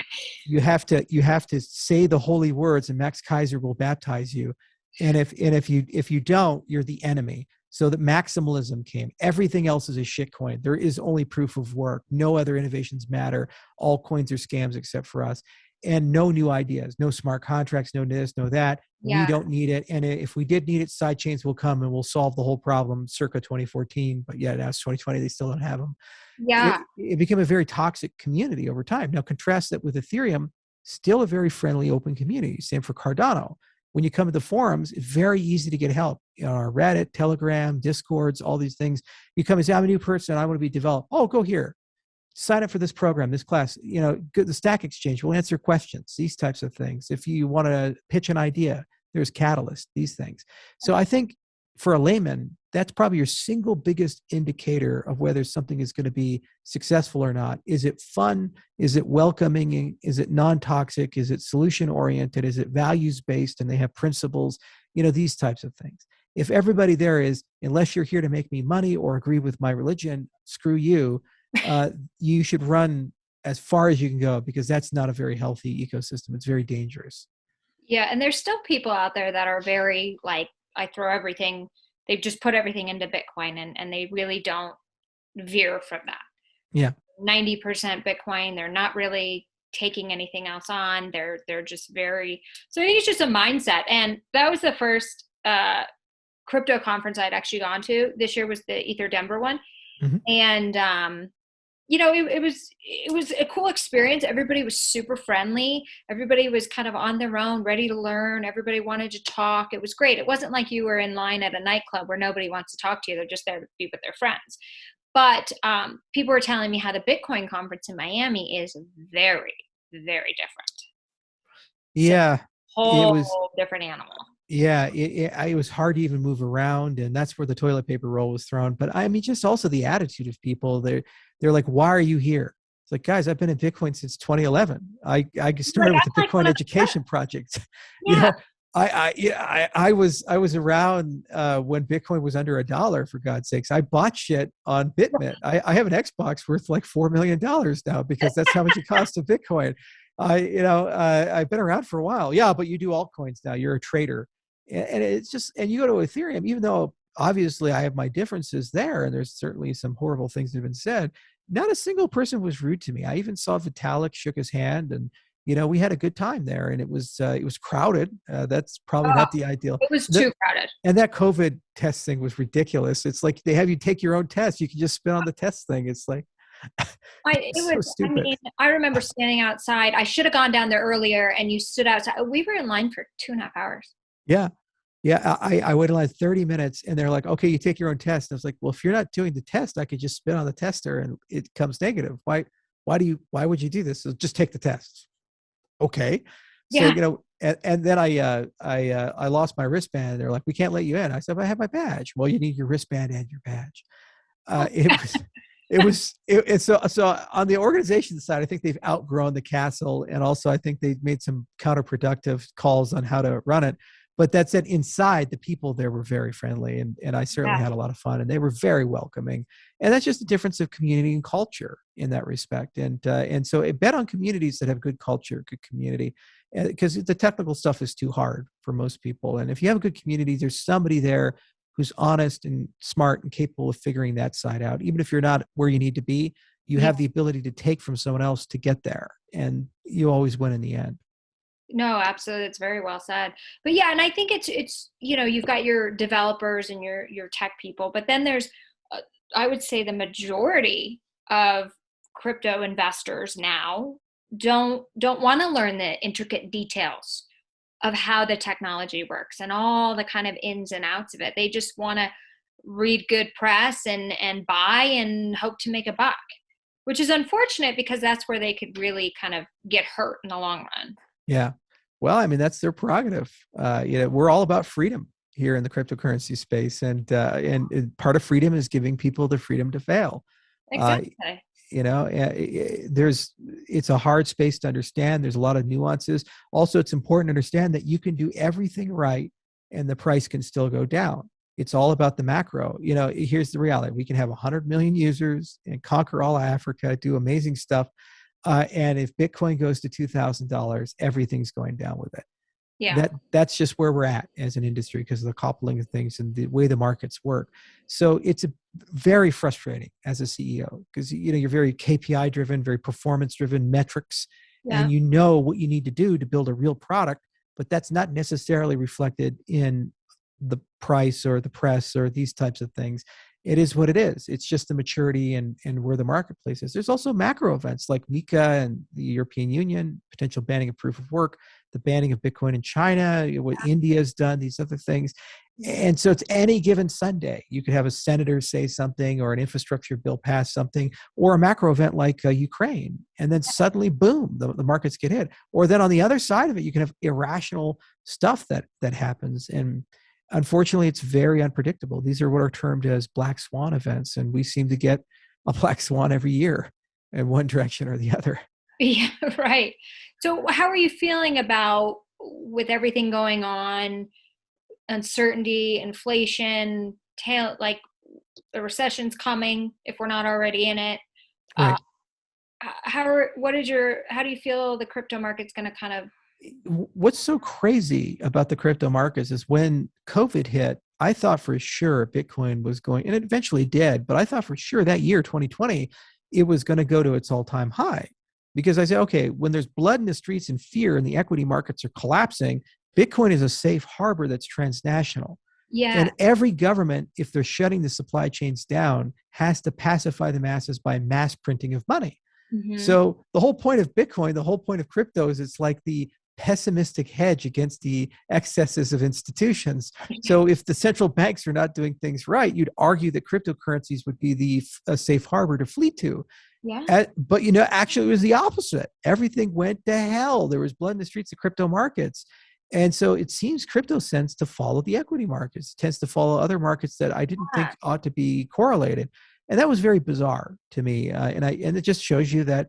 You have to say the holy words, and Max Kaiser will baptize you. And if you don't, you're the enemy. So that maximalism came. Everything else is a shit coin. There is only proof of work. No other innovations matter. All coins are scams except for us. And no new ideas, no smart contracts, no this, no that. Yeah. We don't need it. And if we did need it, sidechains will come and we'll solve the whole problem circa 2014. But yet, now it's 2020, they still don't have them. Yeah. It became a very toxic community over time. Now contrast that with Ethereum, still a very friendly, open community. Same for Cardano. When you come to the forums, it's very easy to get help. Reddit, Telegram, Discords, all these things. You come and say, I'm a new person, I want to be developed. Oh, go here. Sign up for this program, this class. The Stack Exchange will answer questions, these types of things. If you want to pitch an idea, there's Catalyst, these things. So I think for a layman, that's probably your single biggest indicator of whether something is going to be successful or not. Is it fun? Is it welcoming? Is it non-toxic? Is it solution-oriented? Is it values-based and they have principles? These types of things. if everybody there is, unless you're here to make me money or agree with my religion, screw you, you should run as far as you can go, because that's not a very healthy ecosystem. It's very dangerous. Yeah. And there's still people out there that are very like, I throw everything, they've just put everything into Bitcoin, and they really don't veer from that. Yeah. 90% Bitcoin. They're not really taking anything else on. They're just very, so I think it's just a mindset. And that was the first crypto conference I'd actually gone to. This year was the Ether Denver one. Mm-hmm. And it was a cool experience. Everybody was super friendly. Everybody was kind of on their own, ready to learn. Everybody wanted to talk. It was great. It wasn't like you were in line at a nightclub where nobody wants to talk to you. They're just there to be with their friends. But people were telling me how the Bitcoin conference in Miami is very, very different. Yeah. Whole different animal. Yeah, it was hard to even move around, and that's where the toilet paper roll was thrown. But I mean, just also the attitude of people. They're like, "Why are you here?" It's like, guys, I've been in Bitcoin since 2011. I started with the Bitcoin education project. Yeah. You know, I was around when Bitcoin was under $1. For God's sakes, I bought shit on Bitmint. I have an Xbox worth like $4 million now, because that's how much it costs a Bitcoin. I've been around for a while. Yeah, but you do altcoins now. You're a trader. And it's just, and you go to Ethereum, even though obviously I have my differences there, and there's certainly some horrible things that have been said, not a single person was rude to me. I even saw Vitalik shook his hand, and we had a good time there, and it was crowded. That's probably not the ideal. It was too crowded. And that COVID test thing was ridiculous. It's like they have you take your own test. You can just spit on the test thing. It's like, so stupid. I mean, I remember standing outside. I should have gone down there earlier, and you stood outside. We were in line for 2.5 hours. Yeah. Yeah. I waited like 30 minutes, and they're like, okay, you take your own test. And I was like, well, if you're not doing the test, I could just spit on the tester and it comes negative. Why would you do this? So just take the test. Okay. So, Yeah. and then I lost my wristband. They're like, we can't let you in. I said, I have my badge. Well, you need your wristband and your badge. So on the organization side, I think they've outgrown the castle. And also I think they've made some counterproductive calls on how to run it. But that said, inside, the people there were very friendly, and I certainly had a lot of fun, and they were very welcoming. And that's just a difference of community and culture in that respect. And so it bet on communities that have good culture, good community, because the technical stuff is too hard for most people. And if you have a good community, there's somebody there who's honest and smart and capable of figuring that side out. Even if you're not where you need to be, you have the ability to take from someone else to get there, and you always win in the end. No, absolutely. It's very well said. But yeah, and I think it's you've got your developers and your tech people, but then there's I would say the majority of crypto investors now don't want to learn the intricate details of how the technology works and all the kind of ins and outs of it. They just want to read good press and buy and hope to make a buck, which is unfortunate, because that's where they could really kind of get hurt in the long run. Yeah. Well, I mean, that's their prerogative. We're all about freedom here in the cryptocurrency space. And part of freedom is giving people the freedom to fail. Exactly. It's a hard space to understand. There's a lot of nuances. Also, it's important to understand that you can do everything right and the price can still go down. It's all about the macro. Here's the reality. We can have 100 million users and conquer all Africa, do amazing stuff. And if Bitcoin goes to $2,000, everything's going down with it. Yeah. That's just where we're at as an industry, because of the coupling of things and the way the markets work. So it's very frustrating as a CEO, because you're very KPI driven, very performance driven, metrics, and you know what you need to do to build a real product, but that's not necessarily reflected in the price or the press or these types of things. It is what it is. It's just the maturity and where the marketplace is. There's also macro events like MiCA and the European Union, potential banning of proof of work, the banning of Bitcoin in China, what India's done, these other things. And so it's any given Sunday. You could have a senator say something, or an infrastructure bill pass something, or a macro event like Ukraine. And then suddenly, boom, the markets get hit. Or then on the other side of it, you can have irrational stuff that happens. And unfortunately, it's very unpredictable. These are what are termed as black swan events, and we seem to get a black swan every year in one direction or the other. Yeah, right. So how are you feeling about, with everything going on, uncertainty, inflation, like the recession's coming if we're not already in it. Right. How do you feel the crypto market's going to kind of? What's so crazy about the crypto markets is when COVID hit, I thought for sure Bitcoin was going, and it eventually did, but I thought for sure that year, 2020, it was going to go to its all-time high. Because I said, okay, when there's blood in the streets and fear and the equity markets are collapsing, Bitcoin is a safe harbor that's transnational. Yeah. And every government, if they're shutting the supply chains down, has to pacify the masses by mass printing of money. Mm-hmm. So the whole point of Bitcoin, the whole point of crypto is it's like the pessimistic hedge against the excesses of institutions. So if the central banks are not doing things right, you'd argue that cryptocurrencies would be a safe harbor to flee to. Yeah. But actually it was the opposite. Everything went to hell. There was blood in the streets of crypto markets. And so it seems crypto tends to follow the equity markets, tends to follow other markets that I didn't think ought to be correlated. And that was very bizarre to me. And it just shows you that,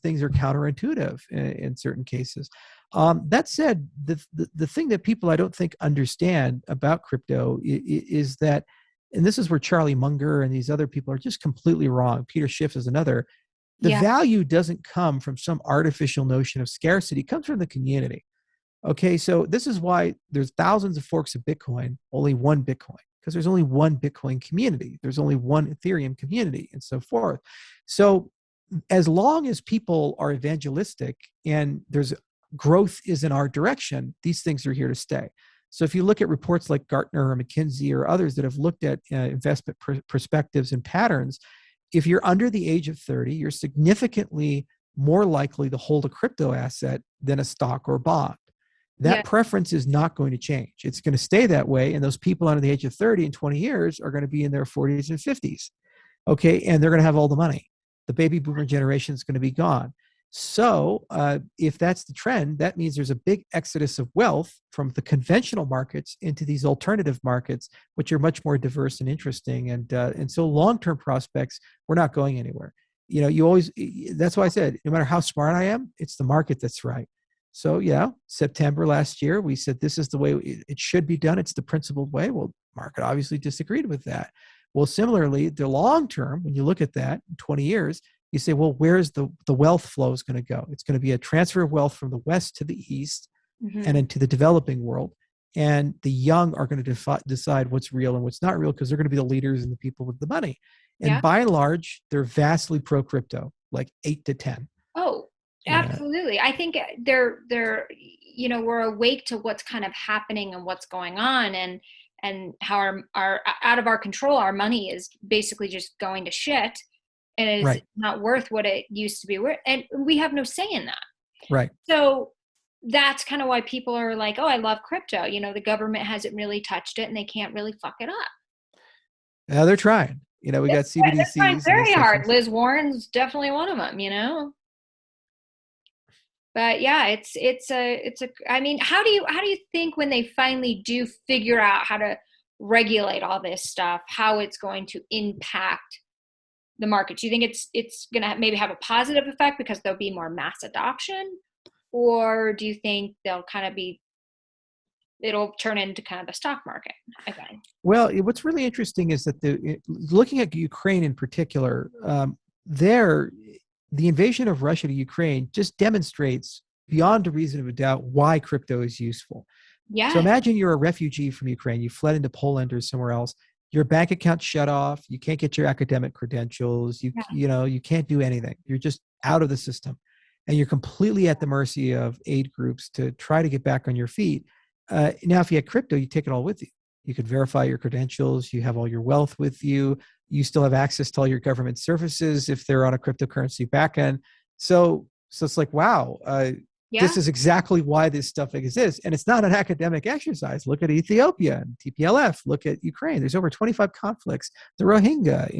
things are counterintuitive in certain cases. That said, the thing that people I don't think understand about crypto is that, and this is where Charlie Munger and these other people are just completely wrong. Peter Schiff is another. The value doesn't come from some artificial notion of scarcity. It comes from the community. Okay, so this is why there's thousands of forks of Bitcoin, only one Bitcoin, because there's only one Bitcoin community. There's only one Ethereum community and so forth. So as long as people are evangelistic and there's growth is in our direction, these things are here to stay. So if you look at reports like Gartner or McKinsey or others that have looked at investment perspectives and patterns, if you're under the age of 30, you're significantly more likely to hold a crypto asset than a stock or bond. That preference is not going to change. It's going to stay that way. And those people under the age of 30 in 20 years are going to be in their 40s and 50s. Okay. And they're going to have all the money. The baby boomer generation is going to be gone. So if that's the trend, that means there's a big exodus of wealth from the conventional markets into these alternative markets, which are much more diverse and interesting. And so long-term prospects, we're not going anywhere. That's why I said, no matter how smart I am, it's the market that's right. So September last year, we said this is the way it should be done. It's the principled way. Well, market obviously disagreed with that. Well, similarly, the long term, when you look at that in 20 years, you say, well, where's the wealth flow is going to go? It's going to be a transfer of wealth from the West to the East and into the developing world. And the young are going to decide what's real and what's not real because they're going to be the leaders and the people with the money. And by and large, they're vastly pro-crypto, like 8 to 10. Oh, absolutely. I think they're we're awake to what's kind of happening and what's going on and how our out of our control, our money is basically just going to shit and it's not worth what it used to be worth. And we have no say in that. Right. So that's kind of why people are like, oh, I love crypto. The government hasn't really touched it and they can't really fuck it up. They're trying. We got CBDCs. They're trying very hard. Liz Warren's definitely one of them, But I mean, how do you think when they finally do figure out how to regulate all this stuff, how it's going to impact the market? Do you think it's going to maybe have a positive effect because there'll be more mass adoption? Or do you think it'll turn into kind of the stock market again? Well, what's really interesting is that looking at Ukraine in particular, the invasion of Russia to Ukraine just demonstrates beyond a reason of a doubt why crypto is useful. Yeah. So imagine you're a refugee from Ukraine. You fled into Poland or somewhere else. Your bank account's shut off. You can't get your academic credentials. You can't do anything. You're just out of the system. And you're completely at the mercy of aid groups to try to get back on your feet. Now, if you had crypto, you take it all with you. You could verify your credentials. You have all your wealth with you. You still have access to all your government services if they're on a cryptocurrency backend. So it's like, wow, this is exactly why this stuff exists. And it's not an academic exercise. Look at Ethiopia and TPLF. Look at Ukraine. There's over 25 conflicts. The Rohingya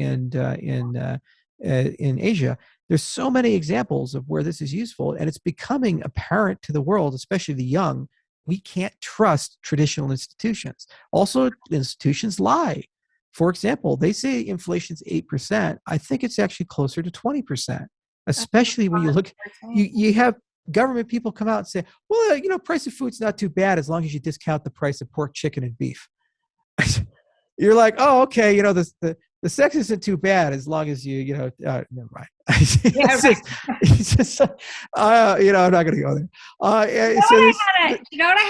in Asia. There's so many examples of where this is useful. And it's becoming apparent to the world, especially the young, we can't trust traditional institutions. Also, institutions lie. For example, they say inflation's 8%. I think it's actually closer to 20%, especially when you look, you have government people come out and say, well, price of food's not too bad as long as you discount the price of pork, chicken, and beef. You're like, oh, okay, the sex isn't too bad as long as never mind. It's just I'm not going to go there. I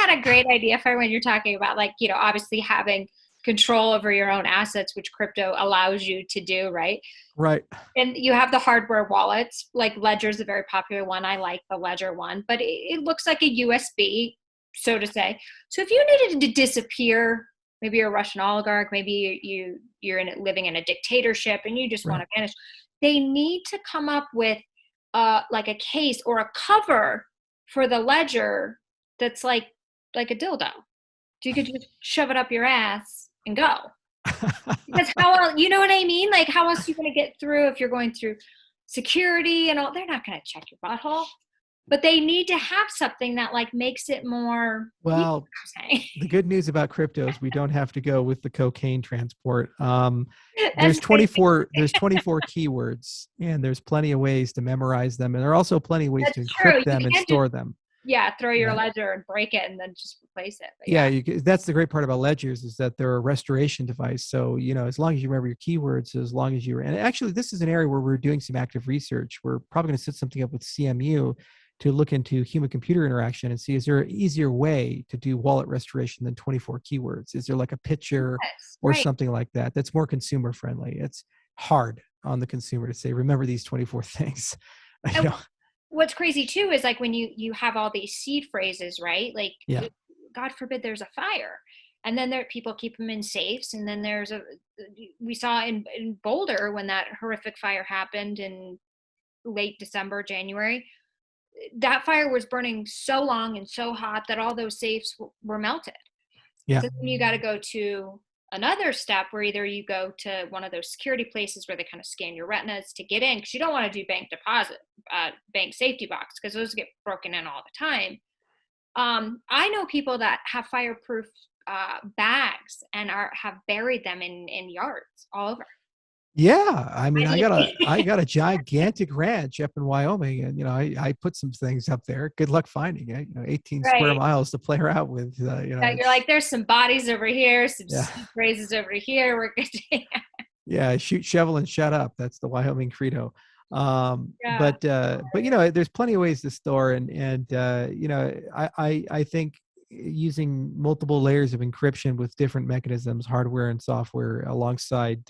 had a great idea for when you're talking about, like, obviously having control over your own assets, which crypto allows you to do, right? Right. And you have the hardware wallets, like Ledger is a very popular one. I like the Ledger one, but it looks like a USB, so to say. So if you needed to disappear, maybe you're a Russian oligarch, maybe you're living in a dictatorship and you just want to vanish, they need to come up with like a case or a cover for the Ledger that's like a dildo. So you could just shove it up your ass and go. Because how else, you know what I mean? Like, how else are you going to get through if you're going through security and all? They're not going to check your butthole. But they need to have something that like makes it more. Well, the good news about crypto is we don't have to go with the cocaine transport. There's 24 keywords, and there's plenty of ways to memorize them, and there are also plenty of ways to encrypt them and store them. Yeah, throw your ledger and break it and then just replace it. But that's the great part about ledgers, is that they're a restoration device. So, as long as you remember your keywords, as long as and actually this is an area where we're doing some active research. We're probably going to set something up with CMU to look into human computer interaction and see, is there an easier way to do wallet restoration than 24 keywords? Is there like a picture or something like that that's more consumer friendly? It's hard on the consumer to say, remember these 24 things. What's crazy too is like when you have all these seed phrases, right? Like, God forbid there's a fire, and then people keep them in safes, and then we saw in Boulder when that horrific fire happened in late December, January, that fire was burning so long and so hot that all those safes were melted. So then you got to go to another step where either you go to one of those security places where they kind of scan your retinas to get in, because you don't want to do bank deposit, bank safety box, because those get broken in all the time. I know people that have fireproof bags and have buried them in yards all over. Yeah, I mean, I got a gigantic ranch up in Wyoming, and I put some things up there. Good luck finding it. 18 square miles to play around with. You're like, there's some bodies over here, some seed phrases over here. We're good. Shoot, shovel, and shut up. That's the Wyoming credo. But there's plenty of ways to store, and I think using multiple layers of encryption with different mechanisms, hardware and software, alongside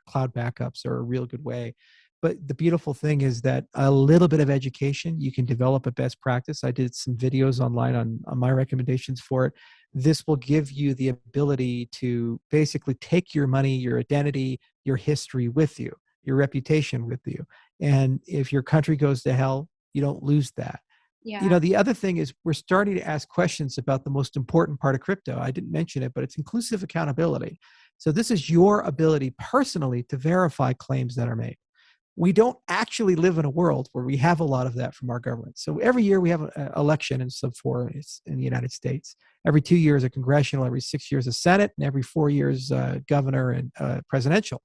cloud backups are a real good way. But the beautiful thing is that a little bit of education, you can develop a best practice. I did some videos online on my recommendations for it. This will give you the ability to basically take your money, your identity, your history with you, your reputation with you. And if your country goes to hell, you don't lose that. The other thing is we're starting to ask questions about the most important part of crypto. I didn't mention it, but it's inclusive accountability. So this is your ability personally to verify claims that are made. We don't actually live in a world where we have a lot of that from our government. So every year we have an election in the United States. Every 2 years a congressional, every 6 years a Senate, and every 4 years governor and presidential.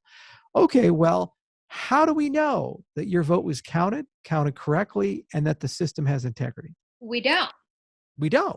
Okay, well, how do we know that your vote was counted correctly, and that the system has integrity? We don't.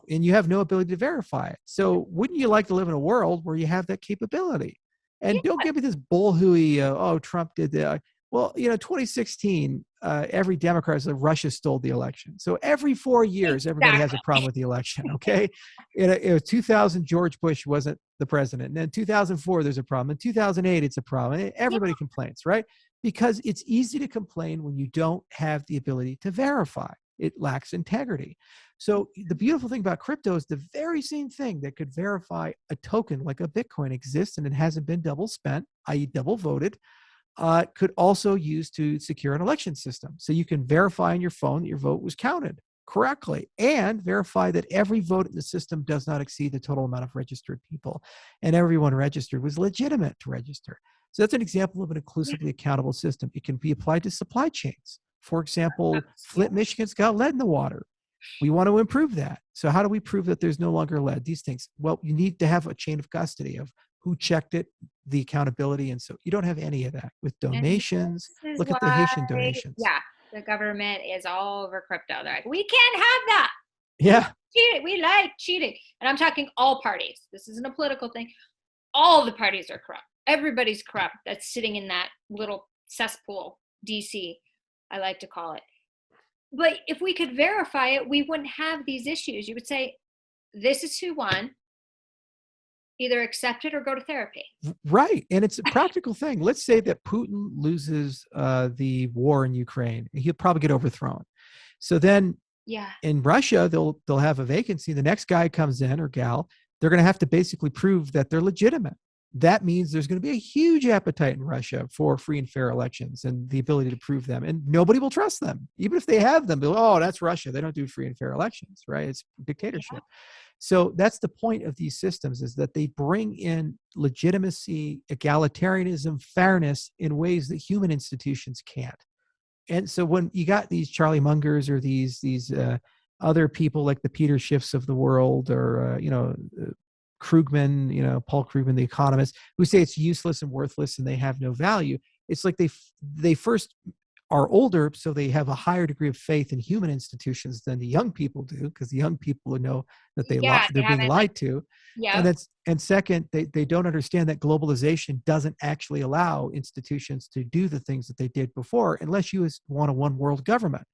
And you have no ability to verify it. So wouldn't you like to live in a world where you have that capability? And don't give me this bullhooey, Trump did that. Well, 2016, every Democrat said Russia stole the election. So every 4 years, everybody has a problem with the election, okay? In 2000, George Bush wasn't the president. And then 2004, there's a problem. In 2008, it's a problem. Everybody complains, right? Because it's easy to complain when you don't have the ability to verify. It lacks integrity. So the beautiful thing about crypto is the very same thing that could verify a token like a Bitcoin exists and it hasn't been double spent, i.e. double voted, could also use to secure an election system. So you can verify on your phone that your vote was counted correctly, and verify that every vote in the system does not exceed the total amount of registered people, and everyone registered was legitimate to register. So that's an example of an inclusively accountable system. It can be applied to supply chains. For example, Flint, Michigan's got lead in the water. We want to improve that. So how do we prove that there's no longer lead? These things. Well, you need to have a chain of custody of who checked it, the accountability. And so you don't have any of that with donations. Look at the Haitian donations. Yeah. The government is all over crypto. They're like, we can't have that. Yeah. We like cheating. And I'm talking all parties. This isn't a political thing. All the parties are corrupt. Everybody's corrupt that's sitting in that little cesspool, DC, I like to call it. But if we could verify it, we wouldn't have these issues. You would say, this is who won. Either accept it or go to therapy. Right. And it's a practical thing. Let's say that Putin loses the war in Ukraine. He'll probably get overthrown. So then in Russia, they'll have a vacancy. The next guy comes in, or gal, they're going to have to basically prove that they're legitimate. That means there's going to be a huge appetite in Russia for free and fair elections and the ability to prove them. And nobody will trust them. Even if they have them, they'll, oh, that's Russia. They don't do free and fair elections, right? It's dictatorship. Yeah. So that's the point of these systems, is that they bring in legitimacy, egalitarianism, fairness in ways that human institutions can't. And so when you got these Charlie Mungers or these other people like the Peter Schiffs of the world, or Krugman, Paul Krugman, the economist, who say it's useless and worthless and they have no value, it's like they first are older, so they have a higher degree of faith in human institutions than the young people do, because the young people know that they're being lied to. Yeah. And second, they don't understand that globalization doesn't actually allow institutions to do the things that they did before, unless you want a one world government.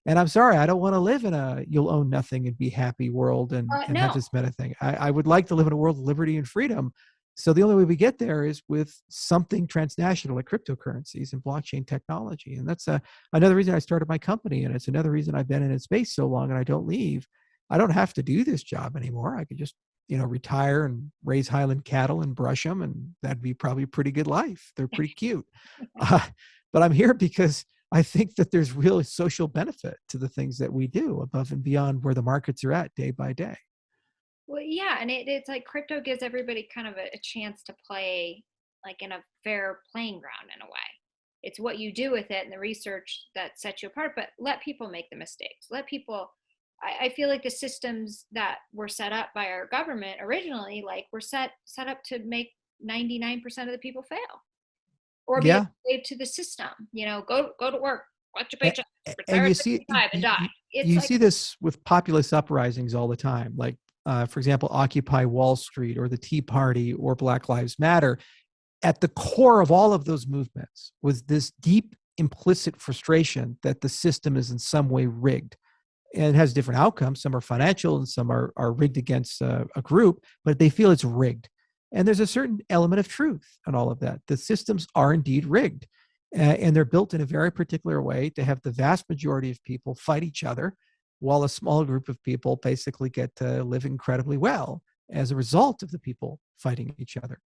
And I'm sorry, I don't want to live in a you'll own nothing and be happy world and have this meta thing. I would like to live in a world of liberty and freedom. So the only way we get there is with something transnational like cryptocurrencies and blockchain technology. And that's another reason I started my company. And it's another reason I've been in space so long and I don't leave. I don't have to do this job anymore. I could just, retire and raise Highland cattle and brush them. And that'd be probably a pretty good life. They're pretty cute. But I'm here because I think that there's real social benefit to the things that we do above and beyond where the markets are at day by day. Well, yeah, and it's like crypto gives everybody kind of a chance to play like in a fair playing ground in a way. It's what you do with it and the research that sets you apart, but let people make the mistakes. Let people, I feel like the systems that were set up by our government originally, like were set up to make 99% of the people fail. Or be a slave to the system, go to work, watch your paycheck, retire at 65 and die. You see this with populist uprisings all the time. Like, for example, Occupy Wall Street or the Tea Party or Black Lives Matter. At the core of all of those movements was this deep implicit frustration that the system is in some way rigged. And it has different outcomes. Some are financial and some are rigged against a group, but they feel it's rigged. And there's a certain element of truth in all of that. The systems are indeed rigged, and they're built in a very particular way to have the vast majority of people fight each other, while a small group of people basically get to live incredibly well as a result of the people fighting each other.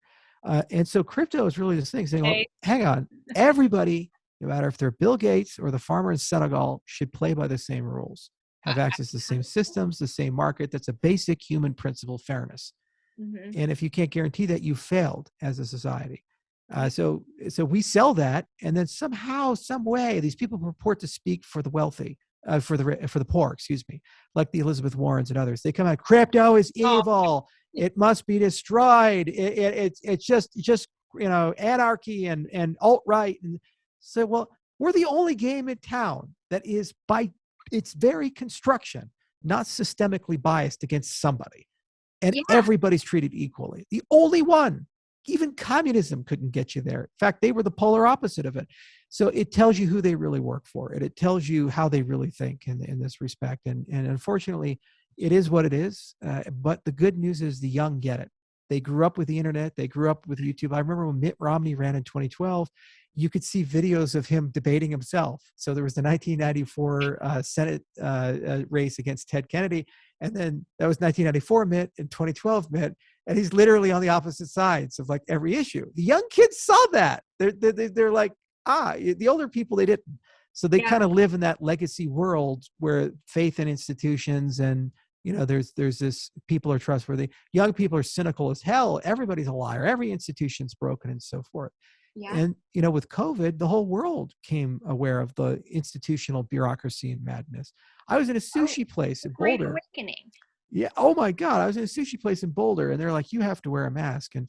And so crypto is really this thing saying, well, hang on, everybody, no matter if they're Bill Gates or the farmer in Senegal, should play by the same rules, have access to the same systems, the same market. That's a basic human principle, fairness. Mm-hmm. And if you can't guarantee that, you failed as a society. So we sell that, and then somehow, some way, these people purport to speak for the wealthy, for the poor, excuse me, like the Elizabeth Warrens and others. They come out, crypto is evil. It must be destroyed. It's just anarchy and alt-right. And so, well, we're the only game in town that is by its very construction not systemically biased against somebody. And everybody's treated equally. The only one, even communism couldn't get you there. In fact, they were the polar opposite of it. So it tells you who they really work for. And it tells you how they really think in this respect. And unfortunately, it is what it is. But the good news is the young get it. They grew up with the internet. They grew up with YouTube. I remember when Mitt Romney ran in 2012, you could see videos of him debating himself. So there was the 1994 Senate race against Ted Kennedy. And then that was 1994 Mitt and 2012 Mitt. And he's literally on the opposite sides of like every issue. The young kids saw that. They're like, the older people, they didn't. So they kind of live in that legacy world where faith in institutions and, there's this, people are trustworthy. Young people are cynical as hell. Everybody's a liar. Every institution's broken and so forth. Yeah. And, with COVID, the whole world came aware of the institutional bureaucracy and madness. I was in a sushi place in Boulder. Awakening. Yeah. Oh my God. I was in a sushi place in Boulder and they're like, you have to wear a mask. And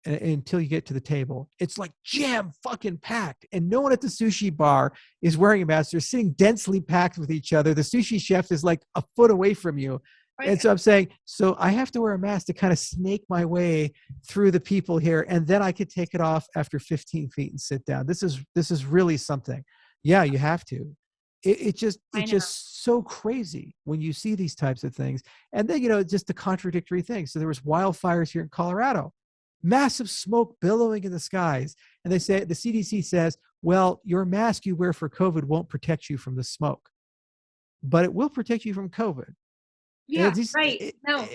until you get to the table. It's like jam fucking packed, and no one at the sushi bar is wearing a mask. They're sitting densely packed with each other. The sushi chef is like a foot away from you. Right. And so I'm saying, so I have to wear a mask to kind of snake my way through the people here, and then I could take it off after 15 feet and sit down. This is really something. Yeah, you have to. It's just so crazy when you see these types of things. And then, just the contradictory things. So there was wildfires here in Colorado, massive smoke billowing in the skies. And they say, the CDC says, well, your mask you wear for COVID won't protect you from the smoke, but it will protect you from COVID. Yeah, right. No.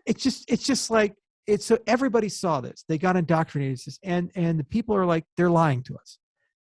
It's just like, so everybody saw this. They got indoctrinated, and the people are like, they're lying to us.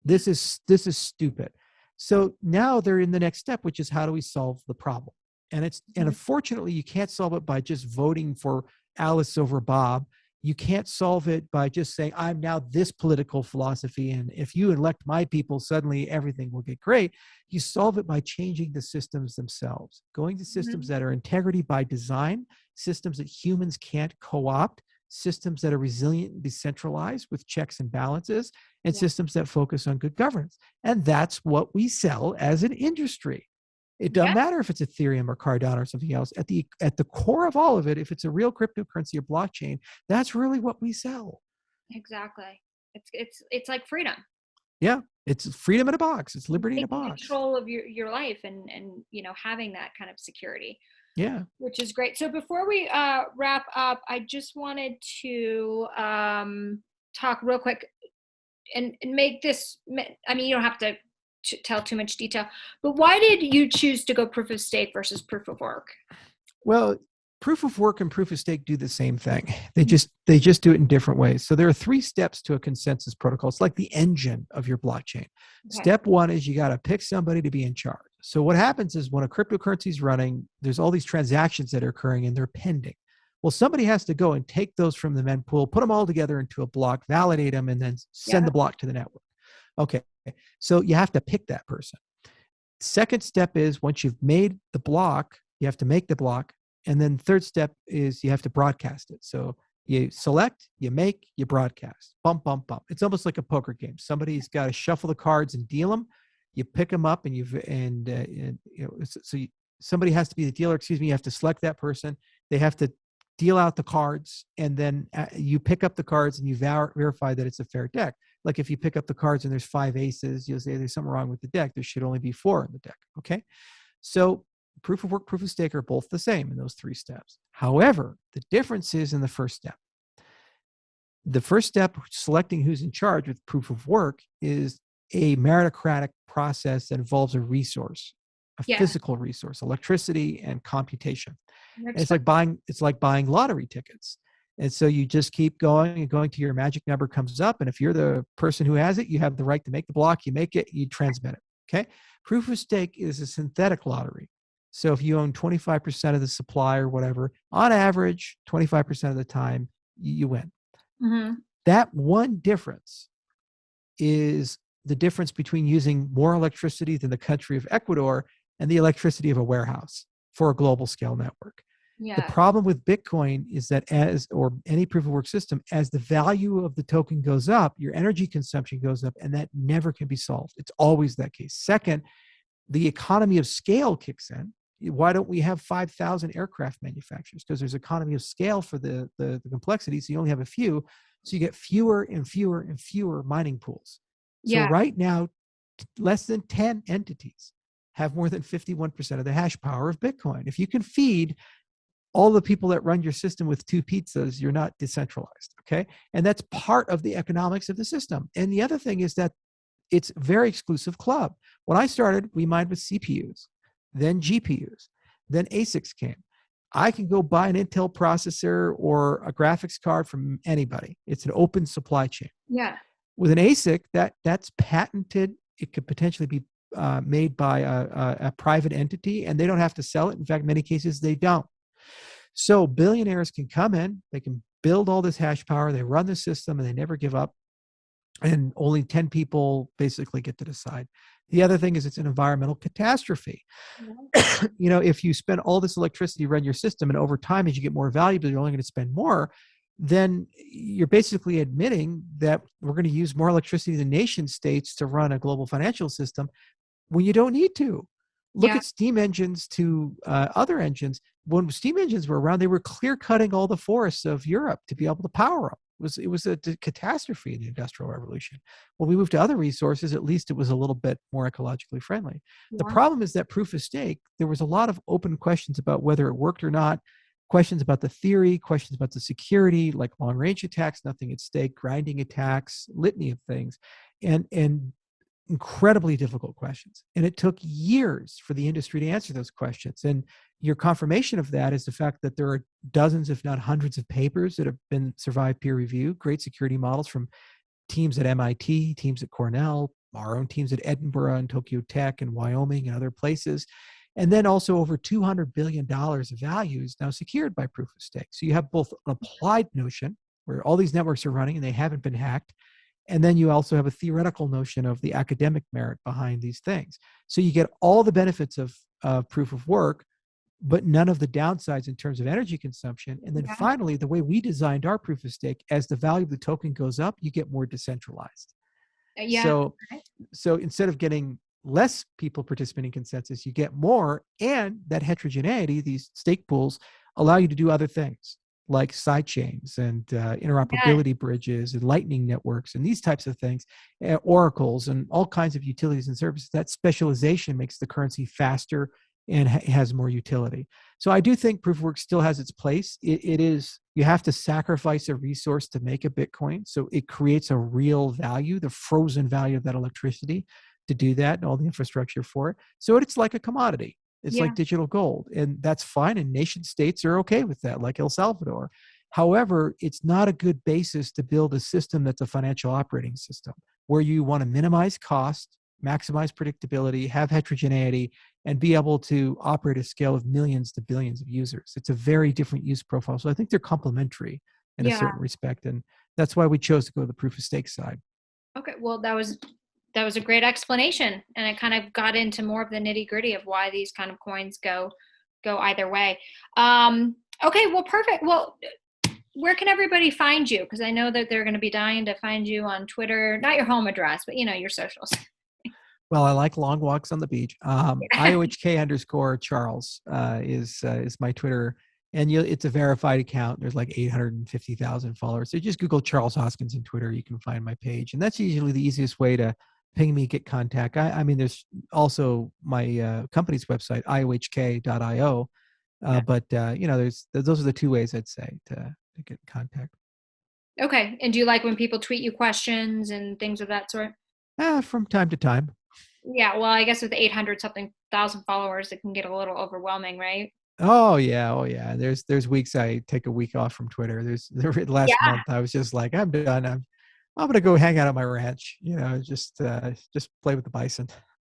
This is stupid. So now they're in the next step, which is, how do we solve the problem? And unfortunately, you can't solve it by just voting for Alice over Bob. You can't solve it by just saying, I'm now this political philosophy, and if you elect my people, suddenly everything will get great. You solve it by changing the systems themselves, going to systems that are integrity by design, systems that humans can't co-opt, systems that are resilient and decentralized with checks and balances, and systems that focus on good governance. And that's what we sell as an industry. It doesn't matter if it's Ethereum or Cardano or something else. At the core of all of it, if it's a real cryptocurrency or blockchain, that's really what we sell. Exactly. It's like freedom. Yeah, it's freedom in a box. It's liberty in a box. Control of your life and having that kind of security. Yeah. Which is great. So before we wrap up, I just wanted to talk real quick and make this, I mean, you don't have to tell too much detail, but why did you choose to go proof of stake versus proof of work? Well, proof of work and proof of stake do the same thing. They just do it in different ways. So there are 3 steps to a consensus protocol. It's like the engine of your blockchain. Okay. Step 1 is you got to pick somebody to be in charge. So what happens is, when a cryptocurrency is running, there's all these transactions that are occurring and they're pending. Well, somebody has to go and take those from the mempool, put them all together into a block, validate them, and then send the block to the network. Okay. So you have to pick that person. Second step is, once you've made the block, you have to make the block. And then third step is you have to broadcast it. So you select, you make, you broadcast. Bump, bump, bump. It's almost like a poker game. Somebody's got to shuffle the cards and deal them. You pick them up, somebody has to be the dealer. You have to select that person. They have to deal out the cards, and then you pick up the cards and you verify that it's a fair deck. Like if you pick up the cards and there's 5 aces, you'll say there's something wrong with the deck. There should only be 4 in the deck. Okay. So proof of work, proof of stake are both the same in those 3 steps. However, the difference is in the first step. The first step, selecting who's in charge with proof of work, is a meritocratic process that involves a resource, physical resource, electricity and computation. And it's like buying lottery tickets. And so you just keep going and going till your magic number comes up. And if you're the person who has it, you have the right to make the block. You make it, you transmit it. Okay. Proof of stake is a synthetic lottery. So if you own 25% of the supply or whatever, on average, 25% of the time, you win. Mm-hmm. That one difference is the difference between using more electricity than the country of Ecuador and the electricity of a warehouse for a global scale network. Yeah. The problem with Bitcoin is that or any proof of work system, as the value of the token goes up, your energy consumption goes up, and that never can be solved. It's always that case. Second, the economy of scale kicks in. Why don't we have 5,000 aircraft manufacturers? Because there's economy of scale for the complexity. So you only have a few. So you get fewer and fewer and fewer mining pools. So right now, less than 10 entities have more than 51% of the hash power of Bitcoin. If you can feed all the people that run your system with 2 pizzas, you're not decentralized, okay? And that's part of the economics of the system. And the other thing is that it's a very exclusive club. When I started, we mined with CPUs, then GPUs, then ASICs came. I can go buy an Intel processor or a graphics card from anybody. It's an open supply chain. Yeah. With an ASIC, that's patented. It could potentially be made by a private entity, and they don't have to sell it. In fact, in many cases, they don't. So billionaires can come in, they can build all this hash power, they run the system, and they never give up. And only 10 people basically get to decide. The other thing is, it's an environmental catastrophe. If you spend all this electricity to run your system, and over time, as you get more valuable, you're only going to spend more, then you're basically admitting that we're going to use more electricity than nation states to run a global financial system when you don't need to. Look Yeah. at steam engines to other engines. When steam engines were around, they were clear cutting all the forests of Europe to be able to power them. It was a catastrophe in the Industrial Revolution. When we moved to other resources, at least it was a little bit more ecologically friendly. The Yeah. problem is that proof of stake, there was a lot of open questions about whether it worked or not, questions about the theory, questions about the security, like long range attacks, nothing at stake, grinding attacks, litany of things. And incredibly difficult questions. And it took years for the industry to answer those questions. And your confirmation of that is the fact that there are dozens, if not hundreds of papers that have been survived peer review, great security models from teams at MIT, teams at Cornell, our own teams at Edinburgh and Tokyo Tech and Wyoming and other places. And then also over $200 billion of value is now secured by proof of stake. So you have both an applied notion where all these networks are running and they haven't been hacked. And then you also have a theoretical notion of the academic merit behind these things. So you get all the benefits of proof of work, but none of the downsides in terms of energy consumption. And then finally, the way we designed our proof of stake, as the value of the token goes up, you get more decentralized. Yeah. So instead of getting less people participating in consensus, you get more, and that heterogeneity, these stake pools, allow you to do other things like side chains and interoperability bridges and lightning networks and these types of things, oracles and all kinds of utilities and services. That specialization makes the currency faster and has more utility. So I do think proof of work still has its place. It is, you have to sacrifice a resource to make a Bitcoin. So it creates a real value, the frozen value of that electricity to do that and all the infrastructure for it. So it's like a commodity. It's like digital gold, and that's fine. And nation states are okay with that, like El Salvador. However, it's not a good basis to build a system that's a financial operating system where you want to minimize cost, maximize predictability, have heterogeneity, and be able to operate at a scale of millions to billions of users. It's a very different use profile. So I think they're complementary in a certain respect. And that's why we chose to go to the proof of stake side. Okay. Well, that was a great explanation, and it kind of got into more of the nitty gritty of why these kind of coins go either way. Okay, well, perfect. Well, where can everybody find you? Because I know that they're going to be dying to find you on Twitter, not your home address, but your socials. Well, I like long walks on the beach. IOHK_Charles is my Twitter, and it's a verified account. There's like 850,000 followers. So just Google Charles Hoskinson Twitter. You can find my page, and that's usually the easiest way to ping me, get contact. I mean, there's also my company's website, iohk.io. But those are the two ways I'd say to get in contact. Okay. And do you like when people tweet you questions and things of that sort? From time to time. Yeah. Well, I guess with 800 something thousand followers, it can get a little overwhelming, right? Oh yeah. There's weeks I take a week off from Twitter. Last month I was just like, I'm done. I'm gonna go hang out at my ranch. Just play with the bison.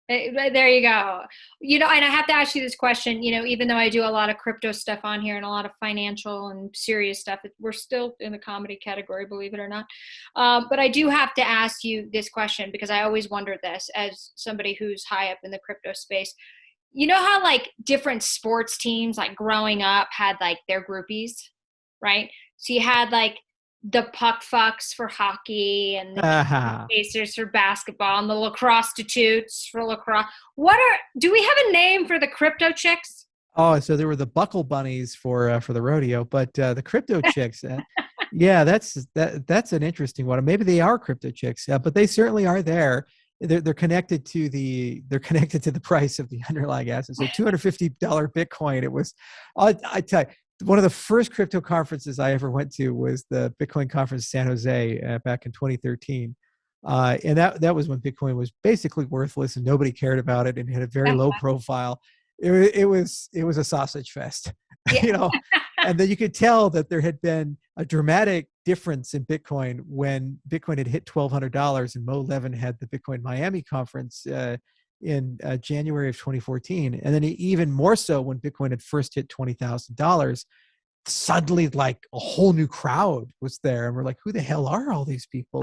There you go. And I have to ask you this question, even though I do a lot of crypto stuff on here and a lot of financial and serious stuff, we're still in the comedy category, believe it or not. But I do have to ask you this question because I always wondered this as somebody who's high up in the crypto space. You know how like different sports teams, like growing up, had like their groupies, right? So you had like the puck fucks for hockey and the chasers for basketball and the lacrosse prostitutes for lacrosse. Do we have a name for the crypto chicks? Oh, so there were the buckle bunnies for the rodeo, but the crypto chicks, yeah, that's an interesting one. Maybe they are crypto chicks, but they certainly are there. They're connected to the price of the underlying asset. So $250 Bitcoin. It was, I tell you, one of the first crypto conferences I ever went to was the Bitcoin conference in San Jose back in 2013. And that was when Bitcoin was basically worthless and nobody cared about it and had a very low profile. It was a sausage fest, and then you could tell that there had been a dramatic difference in Bitcoin when Bitcoin had hit $1,200 and Mo Levin had the Bitcoin Miami conference in January of 2014. And then even more so when Bitcoin had first hit $20,000, suddenly like a whole new crowd was there. And we're like, who the hell are all these people?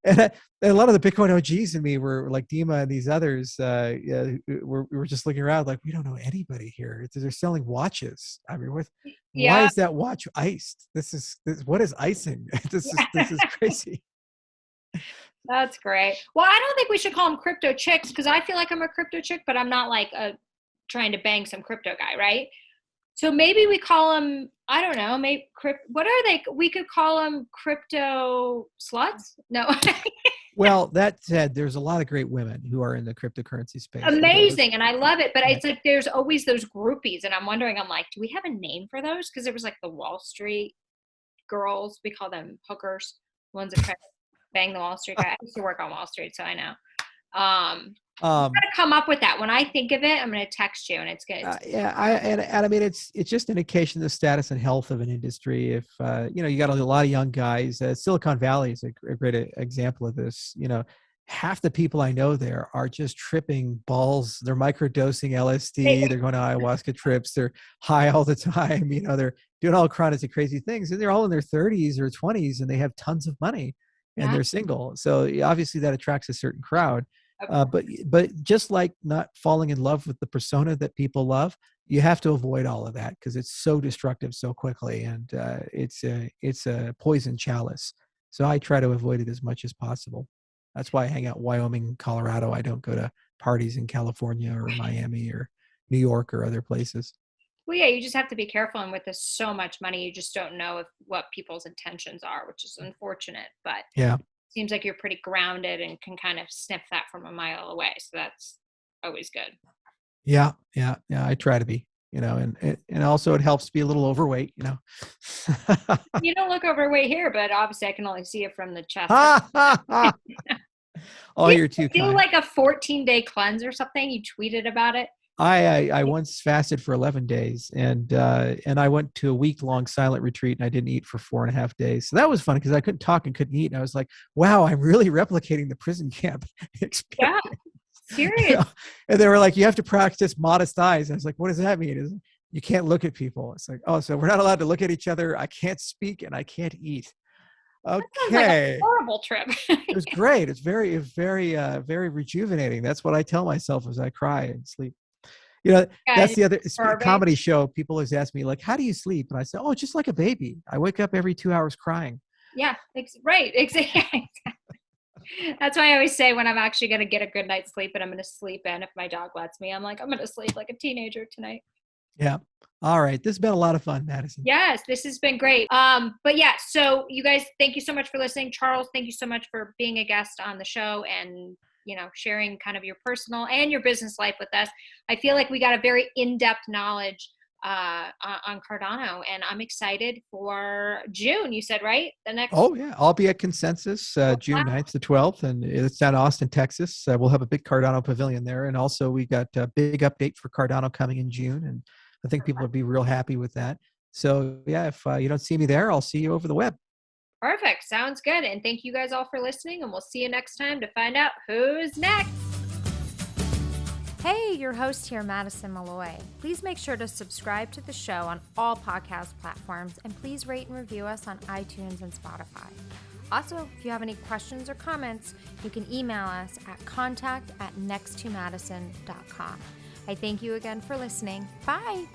And a lot of the Bitcoin OGs and me were like Dima and these others. We were just looking around like, we don't know anybody here. They're selling watches. I mean, why Yeah. is that watch iced? What is icing? This is crazy. That's great. Well, I don't think we should call them crypto chicks because I feel like I'm a crypto chick, but I'm not like trying to bang some crypto guy, right? So maybe we call them, I don't know, maybe what are they? We could call them crypto sluts? No. Well, that said, there's a lot of great women who are in the cryptocurrency space. Amazing. And I love it. But it's like there's always those groupies. And I'm wondering, I'm like, do we have a name for those? Because there was like the Wall Street girls. We call them hookers. Ones that try to bang the Wall Street guy. I used to work on Wall Street, so I know. I'm gonna come up with that. When I think of it, I'm gonna text you, and it's good. I mean, it's just an indication of the status and health of an industry. If you got a lot of young guys. Silicon Valley is a great example of this. Half the people I know there are just tripping balls. They're microdosing LSD. They're going to ayahuasca trips. They're high all the time. They're doing all kinds of crazy things, and they're all in their 30s or 20s, and they have tons of money, and they're single. So obviously that attracts a certain crowd. But just like not falling in love with the persona that people love, you have to avoid all of that because it's so destructive so quickly, and it's a poison chalice. So I try to avoid it as much as possible. That's why I hang out in Wyoming and Colorado. I don't go to parties in California or Miami or New York or other places. Well, yeah, you just have to be careful. And with this so much money, you just don't know what people's intentions are, which is unfortunate. But yeah, seems like you're pretty grounded and can kind of sniff that from a mile away. So that's always good. Yeah. I try to be, and also it helps to be a little overweight, You don't look overweight here, but obviously I can only see it from the chest. Oh, you're too kind. Do like a 14-day cleanse or something? You tweeted about it. I once fasted for 11 days and I went to a week-long silent retreat and I didn't eat for 4.5 days. So that was fun because I couldn't talk and couldn't eat. And I was like, wow, I'm really replicating the prison camp experience. Yeah, serious. And they were like, you have to practice modest eyes. I was like, what does that mean? You can't look at people. It's like, oh, so we're not allowed to look at each other. I can't speak and I can't eat. Okay. That sounds like a horrible trip. It was great. It's very, very rejuvenating. That's what I tell myself as I cry and sleep. That's the other comedy show. People always ask me, like, how do you sleep? And I say, oh, just like a baby. I wake up every 2 hours crying. Yeah, right. Exactly. That's why I always say when I'm actually going to get a good night's sleep and I'm going to sleep in, if my dog lets me, I'm like, I'm going to sleep like a teenager tonight. Yeah. All right. This has been a lot of fun, Madison. Yes, this has been great. But yeah, so you guys, thank you so much for listening. Charles, thank you so much for being a guest on the show and sharing kind of your personal and your business life with us. I feel like we got a very in-depth knowledge on Cardano, and I'm excited for June. You said, right? The next. Oh yeah, I'll be at Consensus June 9th to 12th, and it's down in Austin, Texas. We'll have a big Cardano pavilion there, and also we got a big update for Cardano coming in June, and I think people would be real happy with that. So yeah, if you don't see me there, I'll see you over the web. Perfect. Sounds good. And thank you guys all for listening, and we'll see you next time to find out who's next. Hey, your host here, Madison Malloy. Please make sure to subscribe to the show on all podcast platforms, and please rate and review us on iTunes and Spotify. Also, if you have any questions or comments, you can email us at contact@next2madison.com. I thank you again for listening. Bye.